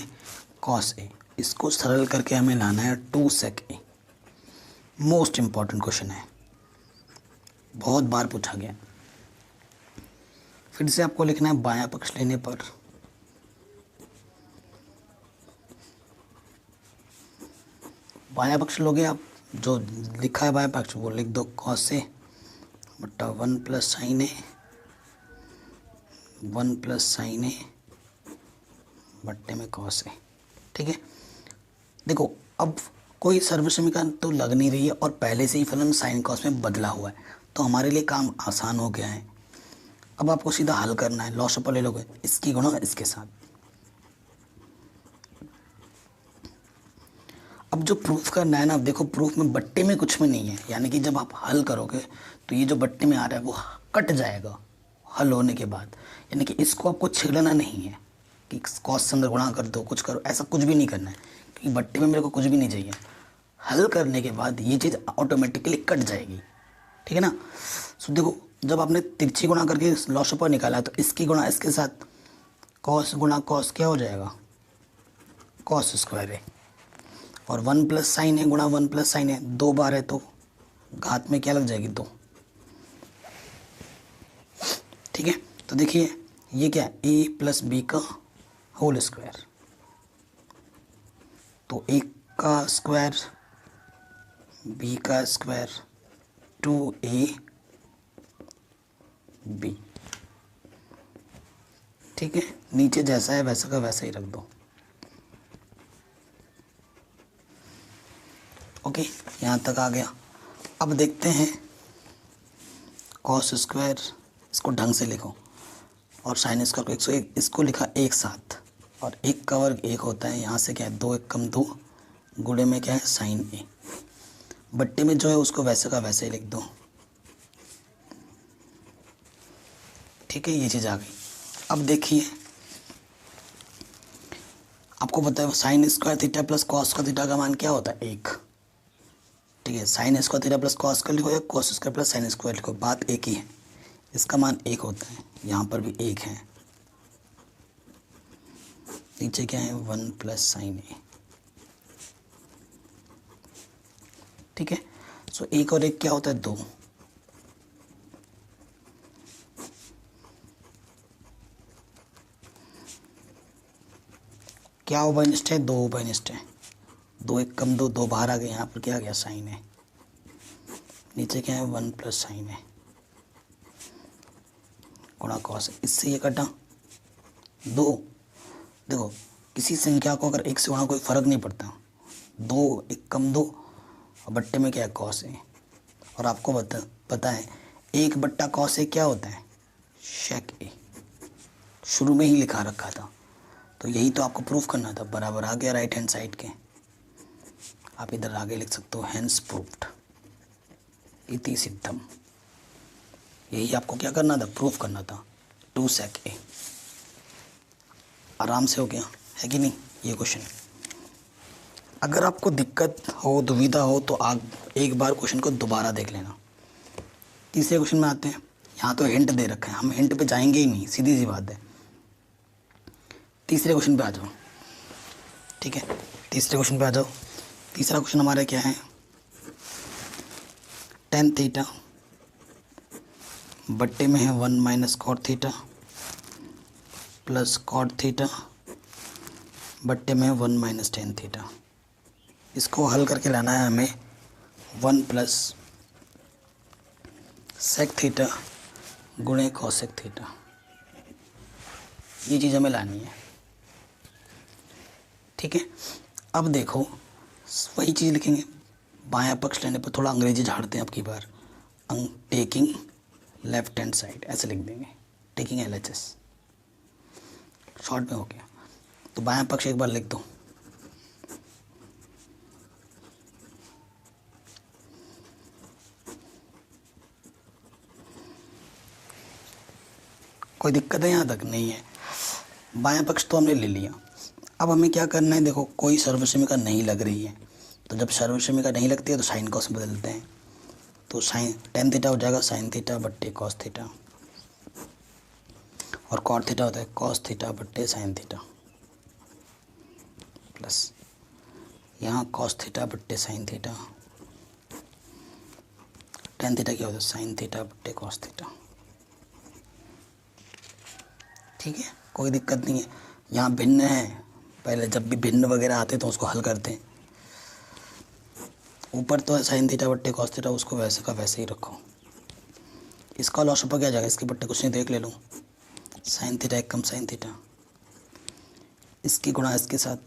कॉस ए। इसको सरल करके हमें लाना है 2 सेक ए। मोस्ट इम्पॉर्टेंट क्वेश्चन है, बहुत बार पूछा गया। फिर से आपको लिखना है बायां पक्ष लेने पर बायां पक्ष लोगे आप, जो लिखा है बायां पक्ष वो लिख दो, कॉस ए बट्टा 1 प्लस साइन ए 1 प्लस साइन ए बट्टे में कॉस ए। ठीक है, देखो अब कोई सर्वसमीकरण तो लग नहीं रही है और पहले से ही फलन साइन कॉस में बदला हुआ है, तो हमारे लिए काम आसान हो गया है। अब आपको सीधा हल करना है, लॉस अपर ले लोगे, इसकी गुणा इसके साथ। अब जो प्रूफ करना है ना, देखो प्रूफ में बट्टे में कुछ में नहीं है, यानी कि जब आप हल करोगे तो ये जो बट्टे में आ रहा है वो कट जाएगा हल होने के बाद। यानी कि इसको आपको छेड़ना नहीं है कि कॉस से अंदर गुणा कर दो, कुछ करो, ऐसा कुछ भी नहीं करना है, क्योंकि बट्टे में मेरे को कुछ भी नहीं चाहिए। हल करने के बाद ये चीज़ ऑटोमेटिकली कट जाएगी। ठीक है ना। सो देखो, जब आपने तिरछी गुणा करके लॉस अपर निकाला तो इसकी गुणा इसके साथ, कॉस गुणा कॉस क्या हो जाएगा, कॉस स्क्वायर है। और 1 प्लस साइन है गुणा 1 प्लस साइन है, 2 बार है तो घात में क्या लग जाएगी, 2। ठीक है, तो देखिए ये क्या है, a प्लस बी का होल स्क्वायर, तो a का स्क्वायर b का स्क्वायर 2ab। ठीक है, नीचे जैसा है वैसा का वैसा ही रख दो। ओके, यहाँ तक आ गया। अब देखते हैं कॉस स्क्वायर, इसको ढंग से लिखो, और साइन स्क्वायर को 101, इसको लिखा एक साथ, और 1 का वर्ग 1 होता है। यहाँ से क्या है, 2 1 कम 2, गुणे में क्या है साइन ए। बट्टे में जो है उसको वैसे का वैसे ही लिख दो। ठीक है, ये चीज़ आ गई। अब देखिए, आपको पता है sign square theta plus cos का थीटा का मान क्या होता है, 1। ठीक है, sign square theta plus cos का लिखो या cos square plus sine square लिखो, बात एक ही है। इसका मान 1 होता है, यहाँ पर भी 1 है। नीचे क्या है, 1 प्लस साइन ए। ठीक है, सो 1 और 1 क्या होता है, 2। क्या उभयनिष्ठ है, 2 उभयनिष्ठ है। 2 1 कम 2, 2 बाहर आ गए, यहाँ पर क्या आ गया, साइन है। नीचे क्या है, 1 प्लस साइन है गुणा कॉस। इससे ये कटा 2। देखो, किसी संख्या को अगर 1 से गुणा कोई फर्क नहीं पड़ता, 2 1 कम 2, और बट्टे में क्या है, कॉस है। और आपको पता है 1 बट्टा कॉस ए क्या होता है, शेक ए। शुरू में ही लिखा रखा था, तो यही तो आपको प्रूफ करना था। बराबर आ गया राइट हैंड साइड के। आप इधर आगे लिख सकते हो, हैंस प्रूफ्ड इति सिद्धम। यही आपको क्या करना था, प्रूफ करना था, 2 सेक ए। आराम से हो गया, है कि नहीं ये क्वेश्चन। अगर आपको दिक्कत हो, दुविधा हो, तो आप एक बार क्वेश्चन को दोबारा देख लेना। तीसरे क्वेश्चन में आते हैं। यहाँ तो हिंट दे रखा है, हम हिंट पे जाएंगे ही नहीं, सीधी सी बात है। तीसरे क्वेश्चन पे आ जाओ। ठीक है, तीसरे क्वेश्चन पे आ जाओ। तीसरा क्वेश्चन हमारा क्या है, tan थीटा बट्टे में है 1 minus cot theta plus cot theta बट्टे में 1 माइनस tan थीटा। इसको हल करके लाना है हमें 1 प्लस सेक थीटा गुणे कॉसेक थीटा। ये चीज़ हमें लानी है, ठीक है। अब देखो वही चीज़ लिखेंगे, बायां पक्ष लेने पर थोड़ा अंग्रेजी झाड़ते हैं अब की बार, टेकिंग लेफ्ट हैंड साइड ऐसे लिख देंगे, टेकिंग LHS, शॉर्ट में हो गया। तो बायां पक्ष एक बार लिख दो, कोई दिक्कत है यहाँ तक? नहीं है। बायां पक्ष तो हमने ले लिया, अब हमें क्या करना है, देखो कोई सर्वसमिका नहीं लग रही है, तो जब सर्वसमिका नहीं लगती है तो साइन कॉस में बदलते हैं, तो साइन टेन थीटा हो जाएगा साइन थीटा बट्टे कॉस थीटा, और कॉट थीटा होता है कॉस थीटा बट्टे साइन थीटा, प्लस यहाँ कॉस थीटा बट्टे साइन थीटा, टेन थीटा क्या होता है साइन थीटा बट्टे कॉस थीटा, ठीक है, कोई दिक्कत नहीं है। यहाँ भिन्न है, पहले जब भी भिन्न वगैरह आते तो उसको हल करते हैं, ऊपर तो है साइन थीटा बट्टे कॉस थीटा, उसको वैसे का वैसे ही रखो। इसका लॉस ऊपर क्या जाएगा, इसके बट्टे कुछ नहीं, देख ले लो, साइन थीटा एक कम साइन थीटा, इसकी गुणा इसके साथ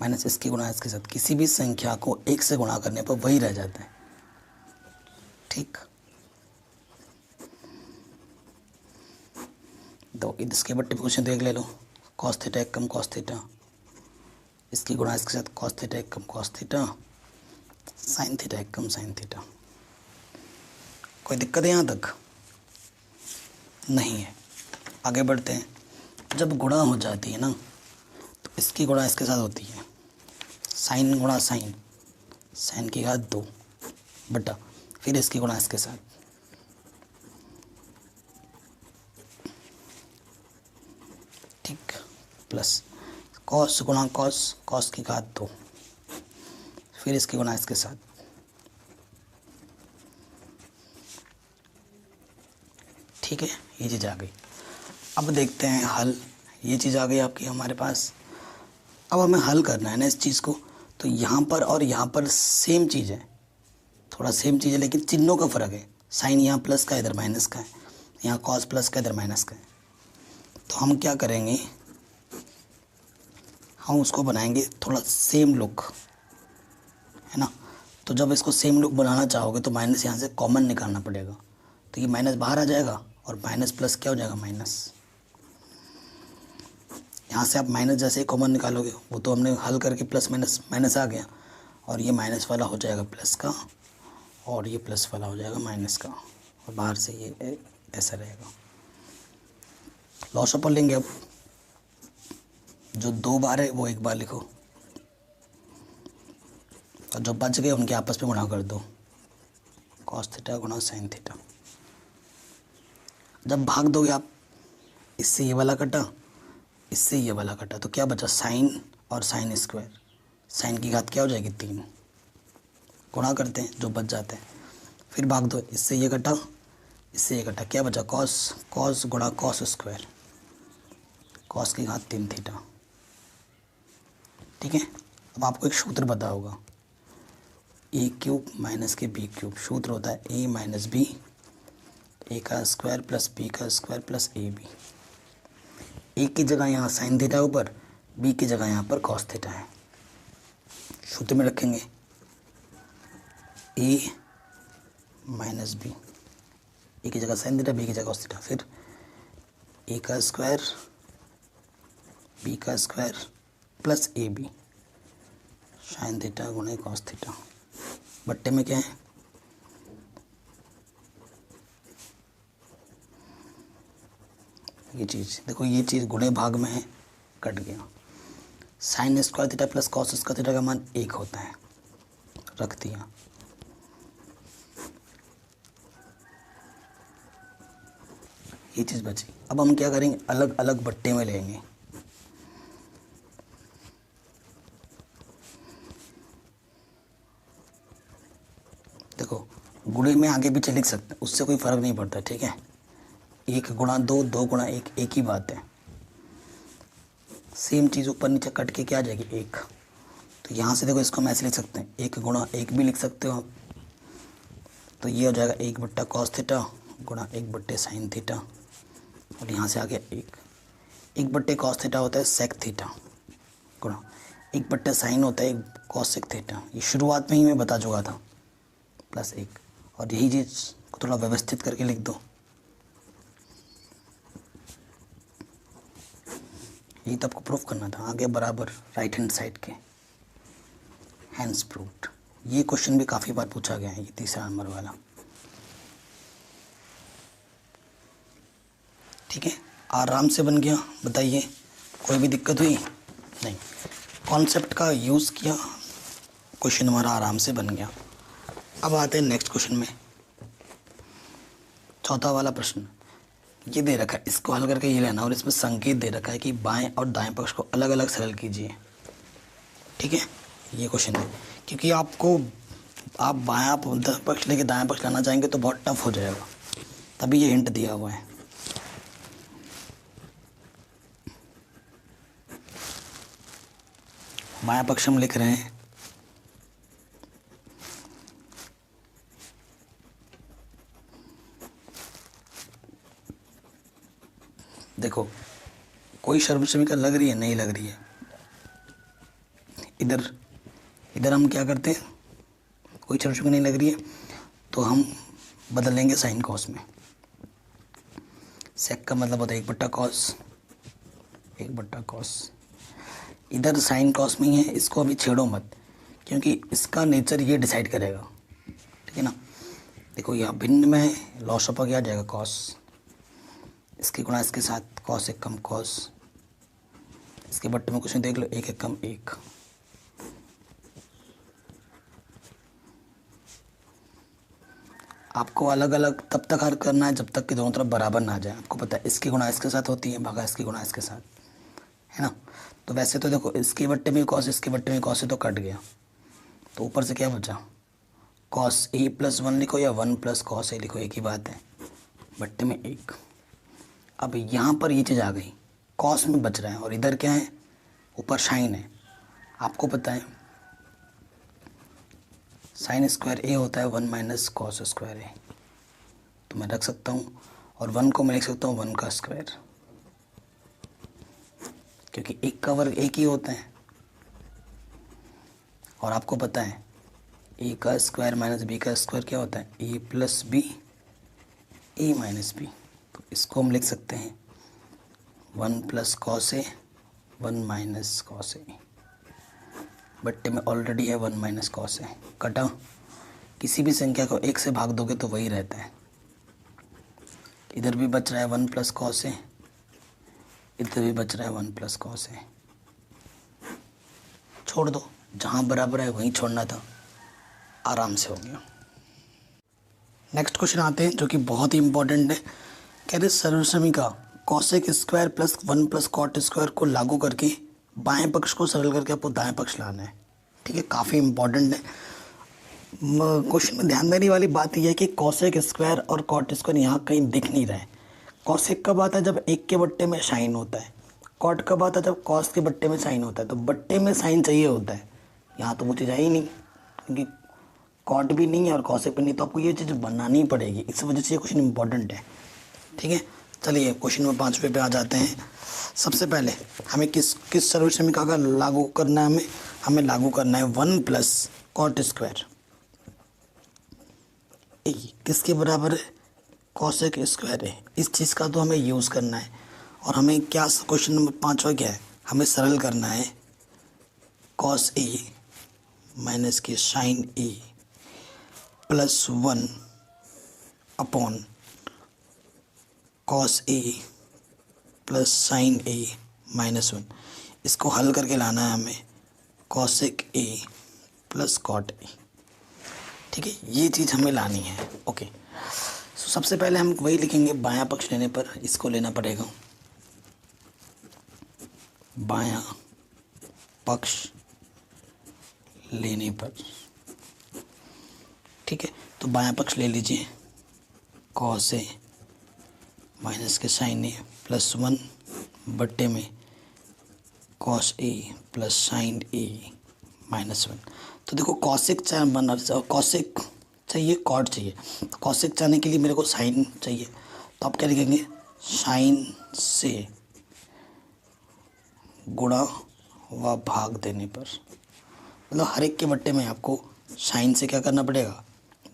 माइनस इसकी गुणा इसके साथ, किसी भी संख्या को एक से गुणा करने पर वही रह जाता है, ठीक। तो इसके बट्टे पे कुछ देख ले लो, कॉस थीटा एक कम कॉस थीटा, इसकी गुणा इसके साथ कॉस थीटा एक कम कॉस थीटा, साइन थीटा एक कम साइन थीटा। कोई दिक्कत है यहाँ तक? नहीं है। आगे बढ़ते हैं, जब गुणा हो जाती है ना तो इसकी गुणा इसके साथ होती है, साइन गुणा साइन, साइन की घात 2 बटा फिर इसकी गुणा इसके साथ, ठीक, प्लस कॉस गुणा कॉस, कॉस की घात 2 फिर इसकी गुणा इसके साथ, ठीक है, ये चीज़ आ गई। अब देखते हैं हल, ये चीज़ आ गई आपकी हमारे पास। अब हमें हल करना है ना इस चीज़ को, तो यहाँ पर और यहाँ पर सेम चीज़ है, थोड़ा सेम चीज़ है लेकिन चिन्हों का फ़र्क है, साइन यहाँ प्लस का इधर माइनस का है, यहाँ कॉस प्लस का इधर माइनस का है। तो हम क्या करेंगे, हम उसको बनाएंगे थोड़ा सेम लुक, है ना। तो जब इसको सेम लुक बनाना चाहोगे तो माइनस यहाँ से कॉमन निकालना पड़ेगा, तो ये माइनस बाहर आ जाएगा और माइनस प्लस क्या हो जाएगा माइनस, यहाँ से आप माइनस जैसे ही कॉमन निकालोगे, वो तो हमने हल करके प्लस माइनस माइनस आ गया, और ये माइनस वाला हो जाएगा प्लस का, और ये प्लस वाला हो जाएगा माइनस का, और बाहर से ये ऐसा रहेगा। लॉस अपर लेंगे, अब जो 2 बार है वो 1 बार लिखो, और जो बच गए उनके आपस में गुणा कर दो, कॉस थीटा गुणा साइन थीटा। जब भाग दोगे आप, इससे ये वाला कटा, इससे ये वाला कटा, तो क्या बचा, साइन और साइन स्क्वायर, साइन की घात क्या हो जाएगी 3, गुणा करते हैं जो बच जाते हैं, फिर भाग दो, इससे ये कटा, इससे ये कटा, क्या बचा, कॉस, कॉस गुणा कॉस स्क्वायर, कॉस की घात 3 थीटा, ठीक है। अब आपको एक सूत्र पता होगा, ए क्यूब माइनस के बी क्यूब, सूत्र होता है ए माइनस बी, ए का स्क्वायर प्लस बी का स्क्वायर प्लस ए बी। ए की जगह यहाँ साइन थीटा ऊपर, बी की जगह यहाँ पर कॉस थीटा है, सूत्र में रखेंगे ए माइनस बी, ए की जगह साइन थीटा, बी की जगह कॉस थीटा, फिर ए का स्क्वायर बी का square plus A B, sine theta गुणे कॉस थीटा, बट्टे में क्या है, ये चीज़ देखो, ये चीज़ गुणे भाग में है, कट गया, sign square theta plus cos square theta का मान 1 होता है, रख दिया। ये चीज़ बची। अब हम क्या करेंगे, अलग अलग बट्टे में लेंगे, देखो गुणे में आगे पीछे लिख सकते हैं, उससे कोई फ़र्क नहीं पड़ता, ठीक है। 1 गुणा 2, 2 गुणा 1, एक ही बात है, सेम चीज़ ऊपर नीचे कट के क्या आ जाएगी 1। तो यहाँ से देखो इसको हम ऐसे लिख सकते हैं, 1 गुणा 1 भी लिख सकते हो आप, तो ये हो जाएगा 1 बट्टा कॉस थीटा गुणा 1 बट्टे साइन थीटा और यहाँ से आ गया एक बट्टे कॉस थीटा होता है सेक थीटा गुणा एक बट्टे साइन होता है एक कॉस सेक थीटा। ये शुरुआत में ही मैं बता चुका था, प्लस एक। और यही चीज़ को थोड़ा व्यवस्थित करके लिख दो। ये तो आपको प्रूफ करना था, आगे बराबर राइट हैंड साइड के, हैंड्स प्रूव्ड। ये क्वेश्चन भी काफ़ी बार पूछा गया है, ये तीसरा नंबर वाला। ठीक है, आराम से बन गया। बताइए कोई भी दिक्कत हुई? नहीं, कॉन्सेप्ट का यूज़ किया, क्वेश्चन हमारा आराम से बन गया। अब आते हैं नेक्स्ट क्वेश्चन में। चौथा वाला प्रश्न ये दे रखा है, इसको हल करके ये लेना, और इसमें संकेत दे रखा है कि बाएं और दाएं पक्ष को अलग अलग सरल कीजिए। ठीक है, ये क्वेश्चन है, क्योंकि आप बायां पक्ष लेके दाएं पक्ष लाना चाहेंगे तो बहुत टफ हो जाएगा, तभी ये हिंट दिया हुआ है। बायां पक्ष हम लिख रहे हैं, देखो कोई सर्वसमीकरण लग रही है? नहीं लग रही है। इधर हम क्या करते हैं, कोई सर्वसमीकरण नहीं लग रही है तो हम बदल लेंगे साइन कॉस में। सेक का मतलब होता है 1/cos, 1/cos। इधर साइन कॉस में ही है, इसको अभी छेड़ो मत, क्योंकि इसका नेचर ये डिसाइड करेगा। ठीक है ना, देखो यहाँ भिन्न में लॉस ऑफ आ जाएगा कॉस, इसके गुणा इसके साथ कॉस एक कम कॉस, इसके बट्टे में कुछ नहीं, देख लो एक कम एक। आपको अलग अलग तब तक हल करना है जब तक कि दोनों तरफ बराबर ना आ जाए। आपको पता है इसकी गुणा इसके साथ होती है, भागा इसकी गुणा इसके साथ, है ना। तो वैसे तो देखो इसके बट्टे में कॉस, इसके बट्टे में कॉस, से तो कट गया, तो ऊपर से क्या बचा, कॉस ए प्लस 1 लिखो या 1 प्लस कॉस ए लिखो, एक ही बात है, बट्टे में एक। अब यहाँ पर ये चीज़ आ गई, कॉस में बच रहा है और इधर क्या है, ऊपर साइन है। आपको पता है साइन स्क्वायर ए होता है 1 माइनस कॉस स्क्वायर ए, तो मैं रख सकता हूँ, और 1 को मैं लिख सकता हूँ 1 का स्क्वायर, क्योंकि एक का वर्ग एक ही होता है। और आपको पता है ए का स्क्वायर माइनस बी का स्क्वायर क्या होता है, A plus B, A minus B. तो इसको हम लिख सकते हैं 1 plus cos A, 1 minus cos A, बट्टे में ऑलरेडी है 1 माइनस कॉस ए। कटा, किसी भी संख्या को 1 से भाग दोगे तो वही रहता है। इधर भी बच रहा है 1 प्लस कॉस ए, इधर भी बच रहा है 1 प्लस कॉस ए। छोड़ दो, जहाँ बराबर है वहीं छोड़ना था, आराम से हो गया। नेक्स्ट क्वेश्चन आते हैं जो कि बहुत ही इंपॉर्टेंट है। कह रहे सर्वसमीका cosec square plus 1 plus cot square को लागू करके बाएं पक्ष को सरल करके आपको दाएं पक्ष लाना है। ठीक है, काफ़ी इंपॉर्टेंट है। क्वेश्चन में ध्यान देने वाली बात यह है कि कॉसेक स्क्वायर और कॉट स्क्वायर यहाँ कहीं दिख नहीं रहा है। कॉसेक कब आता है, जब एक के बट्टे में साइन होता है। कॉट कब आता है, जब कॉस के बट्टे में साइन होता है। तो बट्टे में साइन चाहिए होता है, यहाँ तो वो चीज़ आई नहीं, क्योंकि कॉट भी नहीं है और कॉसेक भी नहीं, तो आपको ये चीज़ बनानी पड़ेगी। इस वजह से ये क्वेश्चन इंपॉर्टेंट है। ठीक है, चलिए क्वेश्चन नंबर 5 पे आ जाते हैं। सबसे पहले हमें किस सर्वसमीका का लागू करना है, हमें लागू करना है 1 प्लस कॉट स्क्वायर ए, किसके बराबर है, कॉसेक स्क्वायर है। इस चीज़ का तो हमें यूज़ करना है। और हमें क्या, क्वेश्चन नंबर 5 क्या है, हमें सरल करना है कॉस ए माइनस के sine A plus 1 upon cos A plus sine A minus 1। इसको हल करके लाना है हमें cosec A plus cot A. ठीक है, ये चीज़ हमें लानी है। ओके, तो सबसे पहले हम वही लिखेंगे, बायां पक्ष लेने पर इसको लेना पड़ेगा, बायां पक्ष लेने पर। ठीक है, तो बायां पक्ष ले लीजिए, कॉस ए माइनस के साइन ए प्लस 1 बट्टे में cos A plus sine A minus 1। तो देखो कॉसेक चाहिए, कॉट चाहिए। तो कॉसेक चाहने के लिए मेरे को साइन चाहिए, तो आप क्या लिखेंगे, साइन से गुणा व भाग देने पर, मतलब हर एक के बट्टे में आपको साइन से क्या करना पड़ेगा,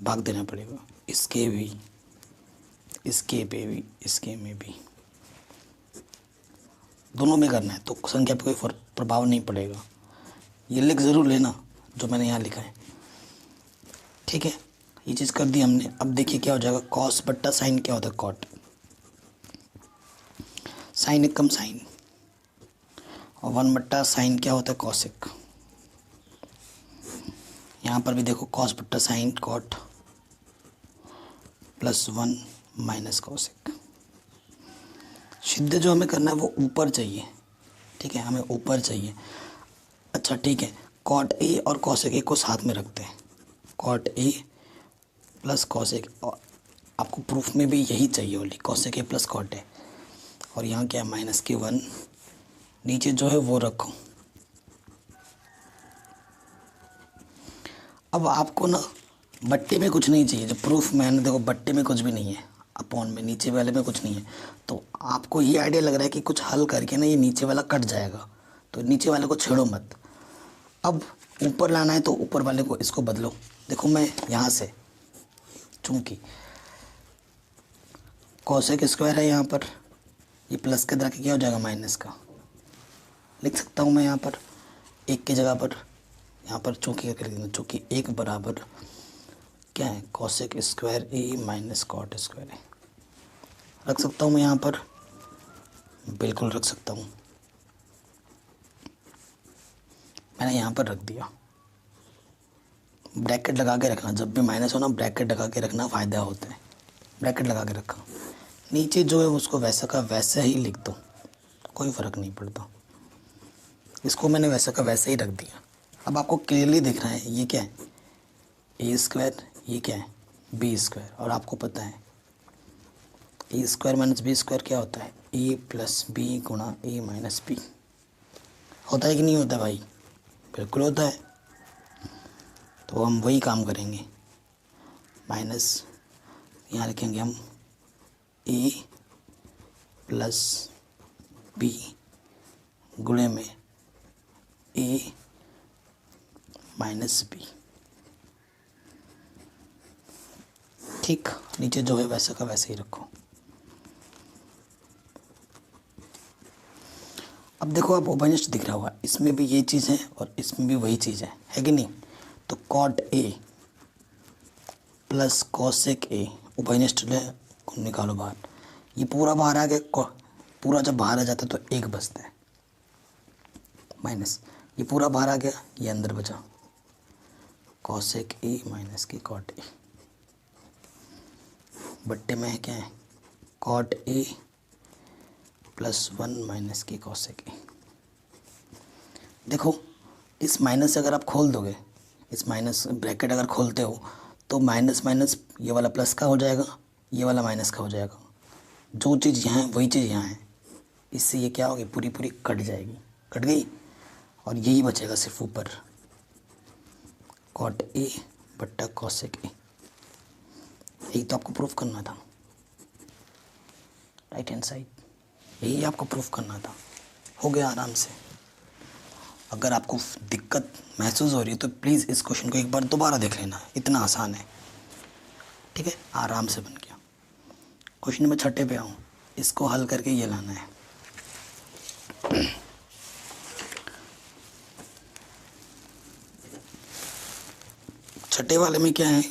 भाग देना पड़ेगा। इसके भी, इसके पे भी, इसके में भी, दोनों में करना है, तो संख्या पे कोई प्रभाव नहीं पड़ेगा। ये लिख ज़रूर लेना जो मैंने यहाँ लिखा है, ठीक है। ये चीज़ कर दी हमने। अब देखिए क्या हो जाएगा, कॉस बट्टा साइन क्या होता है, कॉट। साइन एक कम साइन, और 1 बट्टा साइन क्या होता है, कॉसिक। यहाँ पर भी देखो कॉस बट्टा साइन कॉट +1 माइनस कॉसिक। सिद्ध जो हमें करना है वो ऊपर चाहिए, ठीक है, हमें ऊपर चाहिए। अच्छा ठीक है, कॉट ए और कॉसेक ए को साथ में रखते हैं, कॉट ए प्लस कॉसेक, और आपको प्रूफ में भी यही चाहिए only, cosec A plus cot A. और यहाँ क्या है, -1, नीचे जो है वो रखो। अब आपको ना बट्टे में कुछ नहीं चाहिए, जो प्रूफ मैंने देखो बट्टे में कुछ भी नहीं है, अपॉन में नीचे वाले में कुछ नहीं है, तो आपको ये आइडिया लग रहा है कि कुछ हल करके ना ये नीचे वाला कट जाएगा, तो नीचे वाले को छेड़ो मत। अब ऊपर लाना है तो ऊपर वाले को इसको बदलो। देखो मैं यहाँ से, चूँकि कॉसेक स्क्वायर है यहाँ पर, ये प्लस के तरह के क्या हो जाएगा, माइनस का लिख सकता हूँ मैं यहाँ पर, एक की जगह पर यहाँ पर चूँकि क्या कर देना, चूँकि 1 बराबर क्या है, कॉसेक स्क्वायर ए माइनस कॉट स्क्वायर ए। रख सकता हूँ मैं यहाँ पर, बिल्कुल रख सकता हूँ, मैंने यहाँ पर रख दिया। ब्रैकेट लगा के रखना, जब भी माइनस हो ना ब्रैकेट लगा के रखना, फ़ायदा होता है। ब्रैकेट लगा के रखा, नीचे जो है उसको वैसा का वैसा ही लिख दो, कोई फ़र्क नहीं पड़ता। इसको मैंने वैसा का वैसा ही रख दिया। अब आपको क्लियरली दिख रहा है ये क्या है, ए स्क्वायर, ये क्या है, बी स्क्वायर, और आपको पता है A square minus B square क्या होता है, ए प्लस बी गुणा ए माइनस बी। होता है कि नहीं होता भाई, बिल्कुल होता है। तो हम वही काम करेंगे, माइनस यहाँ लिखेंगे हम ए प्लस बी गुणे में ए माइनस बी, ठीक। नीचे जो है वैसा का वैसे ही रखो। अब देखो आप उभयनिष्ठ दिख रहा होगा, इसमें भी ये चीज़ है और इसमें भी वही चीज़ है कि नहीं। तो cot A plus cosec A, उभयनिष्ठ को निकालो बाहर, ये पूरा बाहर आ गया, पूरा जब बाहर आ जाता है तो 1 बचता है, माइनस ये पूरा बाहर आ गया, ये अंदर बचा, कॉसेक ए माइनस की कॉट ए, बट्टे में है क्या है, कॉट ए +1 माइनस की कॉसेक ए। देखो इस माइनस से अगर आप खोल दोगे, इस माइनस ब्रैकेट अगर खोलते हो तो माइनस माइनस ये वाला प्लस का हो जाएगा, ये वाला माइनस का हो जाएगा, जो चीज़ यहाँ है वही चीज़ यहाँ है, इससे ये क्या होगी, पूरी पूरी कट जाएगी, कट गई, और यही बचेगा सिर्फ ऊपर, कॉट ए बट्टा कॉसेक ए। यही तो आपको प्रूफ करना था, राइट हैंड साइड, यही आपको प्रूफ करना था, हो गया आराम से। अगर आपको दिक्कत महसूस हो रही है तो प्लीज़ इस क्वेश्चन को एक बार दोबारा देख लेना, इतना आसान है, ठीक है, आराम से बन गया। क्वेश्चन नंबर 6 पे आऊँ, इसको हल करके ये लाना है। छठे वाले में क्या है,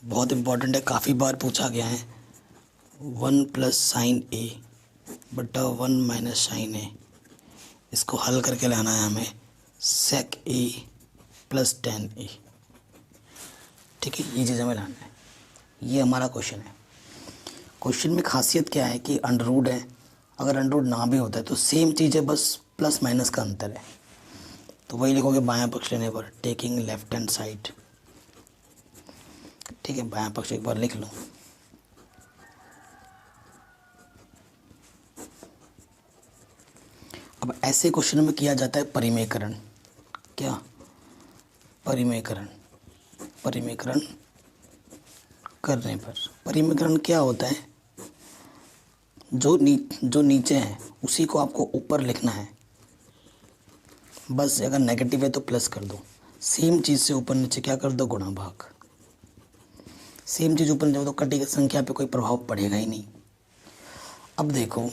बहुत इम्पोर्टेंट है, काफ़ी बार पूछा गया है, 1 प्लस साइन ए बटा 1 माइनस साइन ए, इसको हल करके लाना है हमें, सेक ए प्लस टेन ए, ठीक है, ये चीज़ हमें लाना है, ये हमारा क्वेश्चन है। क्वेश्चन में खासियत क्या है कि अंडर रूट है, अगर अंडर रूट ना भी होता है तो सेम चीज़ है, बस प्लस माइनस का अंतर है, तो वही लिखोगे बायां पक्ष लेने पर, टेकिंग लेफ्ट हैंड साइड, ठीक है, बायां पक्ष एक बार लिख लो। अब ऐसे क्वेश्चन में किया जाता है परिमेयकरण, क्या, परिमेयकरण, परिमेयकरण करने पर, परिमेयकरण क्या होता है, जो नीचे है उसी को आपको ऊपर लिखना है। बस अगर नेगेटिव है तो प्लस कर दो, सेम चीज़ से ऊपर नीचे क्या कर दो, गुणा भाग। सेम चीज़ ऊपर नीचे तो कटी की संख्या पे कोई प्रभाव पड़ेगा ही नहीं। अब देखो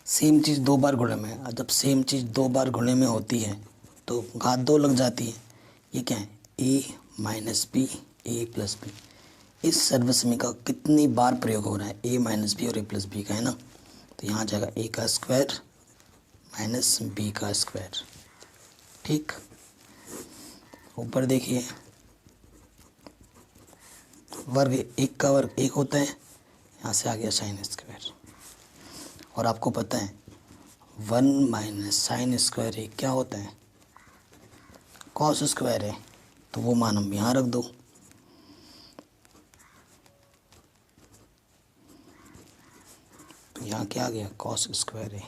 सेम चीज़ दो बार गुणे में, और जब सेम चीज़ दो बार गुणे में होती है तो घात दो लग जाती है। ये क्या है, a minus B A plus B. इस सर्वसमीका का कितनी बार प्रयोग हो रहा है, a माइनस बी और a प्लस बी का, है ना। तो यहाँ आ जाएगा a का स्क्वायर माइनस b का स्क्वायर। ठीक, ऊपर देखिए वर्ग एक का वर्ग एक होता है, यहाँ से आ गया साइन स्क्वायर। और आपको पता है 1 माइनस साइन स्क्वायर एक क्या होता है, कॉस स्क्वायर है। तो वो मान हम यहाँ रख दो। तो यहाँ क्या आ गया, कॉस स्क्वायर है।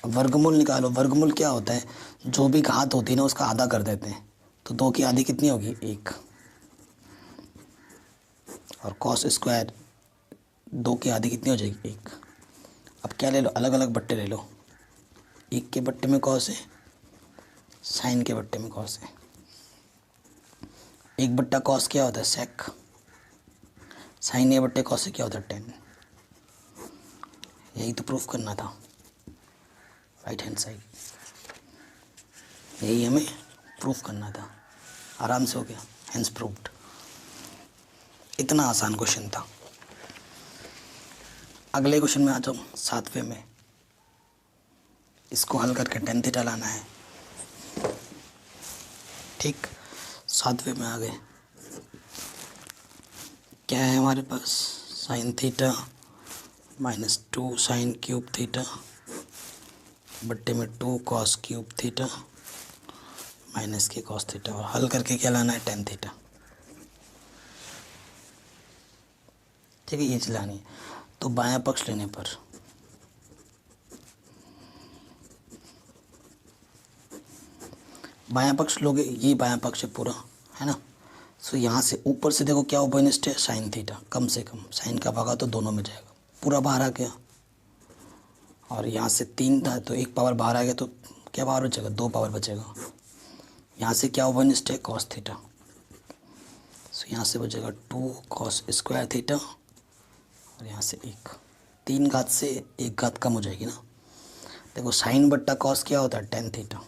अब वर्गमूल निकालो। वर्गमूल क्या होता है, जो भी घात होती है ना उसका आधा कर देते हैं। तो 2 की आधी कितनी होगी, 1। और कॉस स्क्वायर 2 की आधी कितनी हो जाएगी, 1। अब क्या ले लो, अलग अलग बट्टे ले लो। 1 के बट्टे में कॉस है, साइन के बट्टे में कॉस है। 1 बट्टा कॉस क्या होता है, सेक। साइन ए बट्टे कॉस से क्या होता है, टेन। यही तो प्रूफ करना था, राइट हैंड साइड। यही हमें प्रूफ करना था, आराम से हो गया, हैंस प्रूव्ड। इतना आसान क्वेश्चन था। अगले क्वेश्चन में आ जाओ, 7वें में। इसको हल करके टेन थीटा लाना है। ठीक, 7वें में आ गए। क्या है हमारे पास, sine theta minus 2 sine cube theta बट्टे में 2 कॉस क्यूब थीटा माइनस के कॉस थीटा। और हल करके क्या लाना है, टेन थीटा। ठीक है, ये चलानी है। तो बायां पक्ष लेने पर बायां पक्ष लोगे, ये बायां पक्ष है पूरा, है ना। सो यहाँ से ऊपर से देखो क्या ओपोनेस्ट है, साइन थीटा। कम से कम साइन का भागा तो दोनों में जाएगा, पूरा बाहर आ गया। और यहाँ से 3 था तो 1 पावर बाहर आ गया, तो क्या पावर बचेगा, 2 पावर बचेगा। यहाँ से क्या ओपोनेस्ट है, कॉस थीटा। सो यहाँ से बचेगा 2 कॉस स्क्वायर थीटा। और यहाँ से 1, 3 घात से 1 घात कम हो जाएगी ना। देखो साइन बट्टा कॉस क्या होता है, टेन थीटा।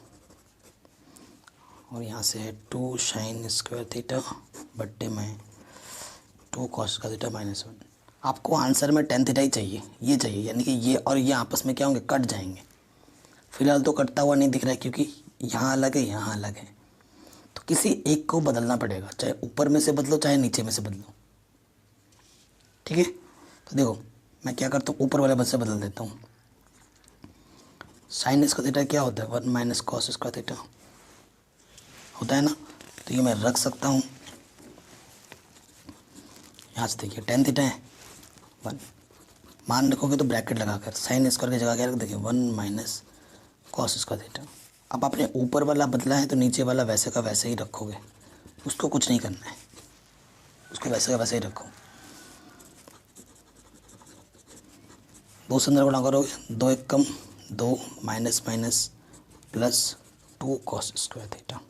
और यहाँ से है 2 साइन स्क्वायर थीटा बट्टे में 2 कॉस का थीटा माइनस 1। आपको आंसर में टेन थीटा ही चाहिए, ये चाहिए, यानी कि ये और ये आपस में क्या होंगे, कट जाएंगे। फिलहाल तो कटता हुआ नहीं दिख रहा है क्योंकि यहाँ अलग है, यहाँ अलग है। तो किसी एक को बदलना पड़ेगा, चाहे ऊपर में से बदलो चाहे नीचे में से बदलो। ठीक है, तो देखो मैं क्या करता हूँ, ऊपर वाले बद से बदल देता हूँ। साइन इसका थीटा क्या होता है, 1 माइनस कॉस इसका थीटा होता है ना। तो ये मैं रख सकता हूँ। यहाँ से देखिए टेन थीटा है 1, मान रखोगे तो ब्रैकेट लगाकर साइन स्क्वायर की जगह क्या रख देखिए 1 माइनस कॉस इसका थीटा। अब आपने ऊपर वाला बदला है तो नीचे वाला वैसे का वैसे ही रखोगे, उसको कुछ नहीं करना है, उसको वैसे का वैसे ही रखो। 2 से अंदर गुणा करोगे, 2 1 कम 2 minus minus plus 2 cos square theta.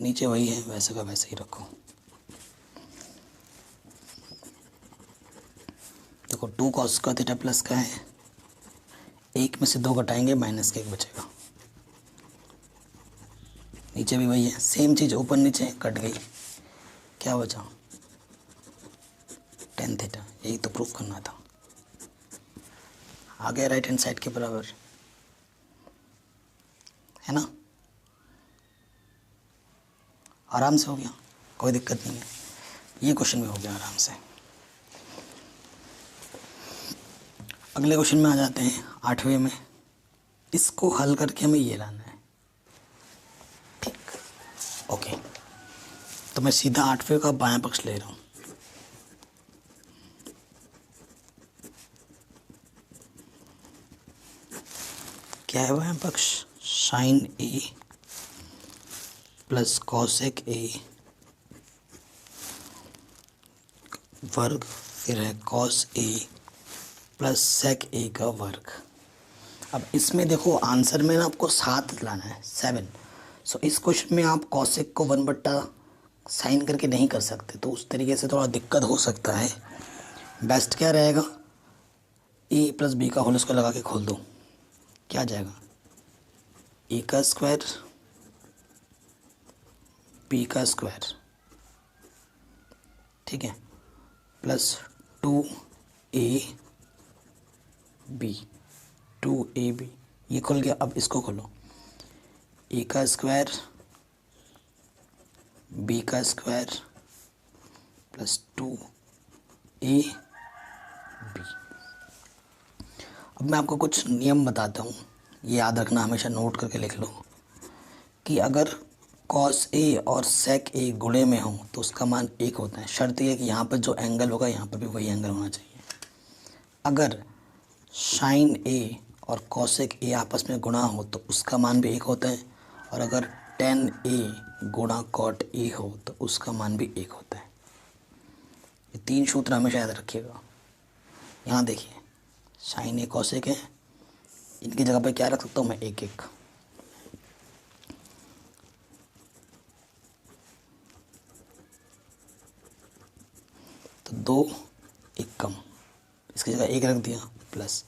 नीचे वही है, वैसे का वैसे ही रखो। देखो 2 कॉस का थीटा प्लस का है, 1 में से 2 घटाएंगे माइनस का 1 बचेगा। नीचे भी वही है, सेम चीज़ ऊपर नीचे कट गई, क्या बचा, टेन थीटा। यही तो प्रूफ करना था। आ गया राइट हैंड साइड के बराबर, है ना। आराम से हो गया, कोई दिक्कत नहीं है। ये क्वेश्चन भी हो गया आराम से। अगले क्वेश्चन में आ जाते हैं 8वें में। इसको हल करके हमें ये लाना है। ठीक, ओके। तो मैं सीधा 8वें का बायां पक्ष ले रहा हूँ। क्या है बायां पक्ष, sine A plus cosec A वर्ग, फिर है कॉस ए प्लस सेक ए का वर्ग। अब इसमें देखो आंसर में ना आपको 7 लाना है, 7। सो इस क्वेश्चन में आप कॉसेक को 1/sin करके नहीं कर सकते, तो उस तरीके से थोड़ा दिक्कत हो सकता है। बेस्ट क्या रहेगा, ए प्लस बी का होल स्क्वायर लगा के खोल दो, क्या आ जाएगा, ए का स्क्वायर बी का स्क्वायर, ठीक है, प्लस 2ab, 2ab ये खुल गया। अब इसको खोलो, ए का स्क्वायर बी का स्क्वायर प्लस 2ab। अब मैं आपको कुछ नियम बताता हूँ, ये याद रखना, हमेशा नोट करके लिख लो कि अगर कॉस ए और सेक ए गुणे में हो तो उसका मान 1 होता है। शर्त ये है कि यहाँ पर जो एंगल होगा यहाँ पर भी वही एंगल होना चाहिए। अगर साइन ए और कॉसेक ए आपस में गुणा हो तो उसका मान भी 1 होता है, और अगर tan ए गुणा कॉट ए हो तो उसका मान भी 1 होता है। ये 3 सूत्र हमेशा याद रखिएगा। यहाँ देखिए, साइन ए कॉसेक है, इनकी जगह पे क्या रख सकता हूँ मैं, 1 तो 2 1 कम, इसकी जगह 1 रख दिया, प्लस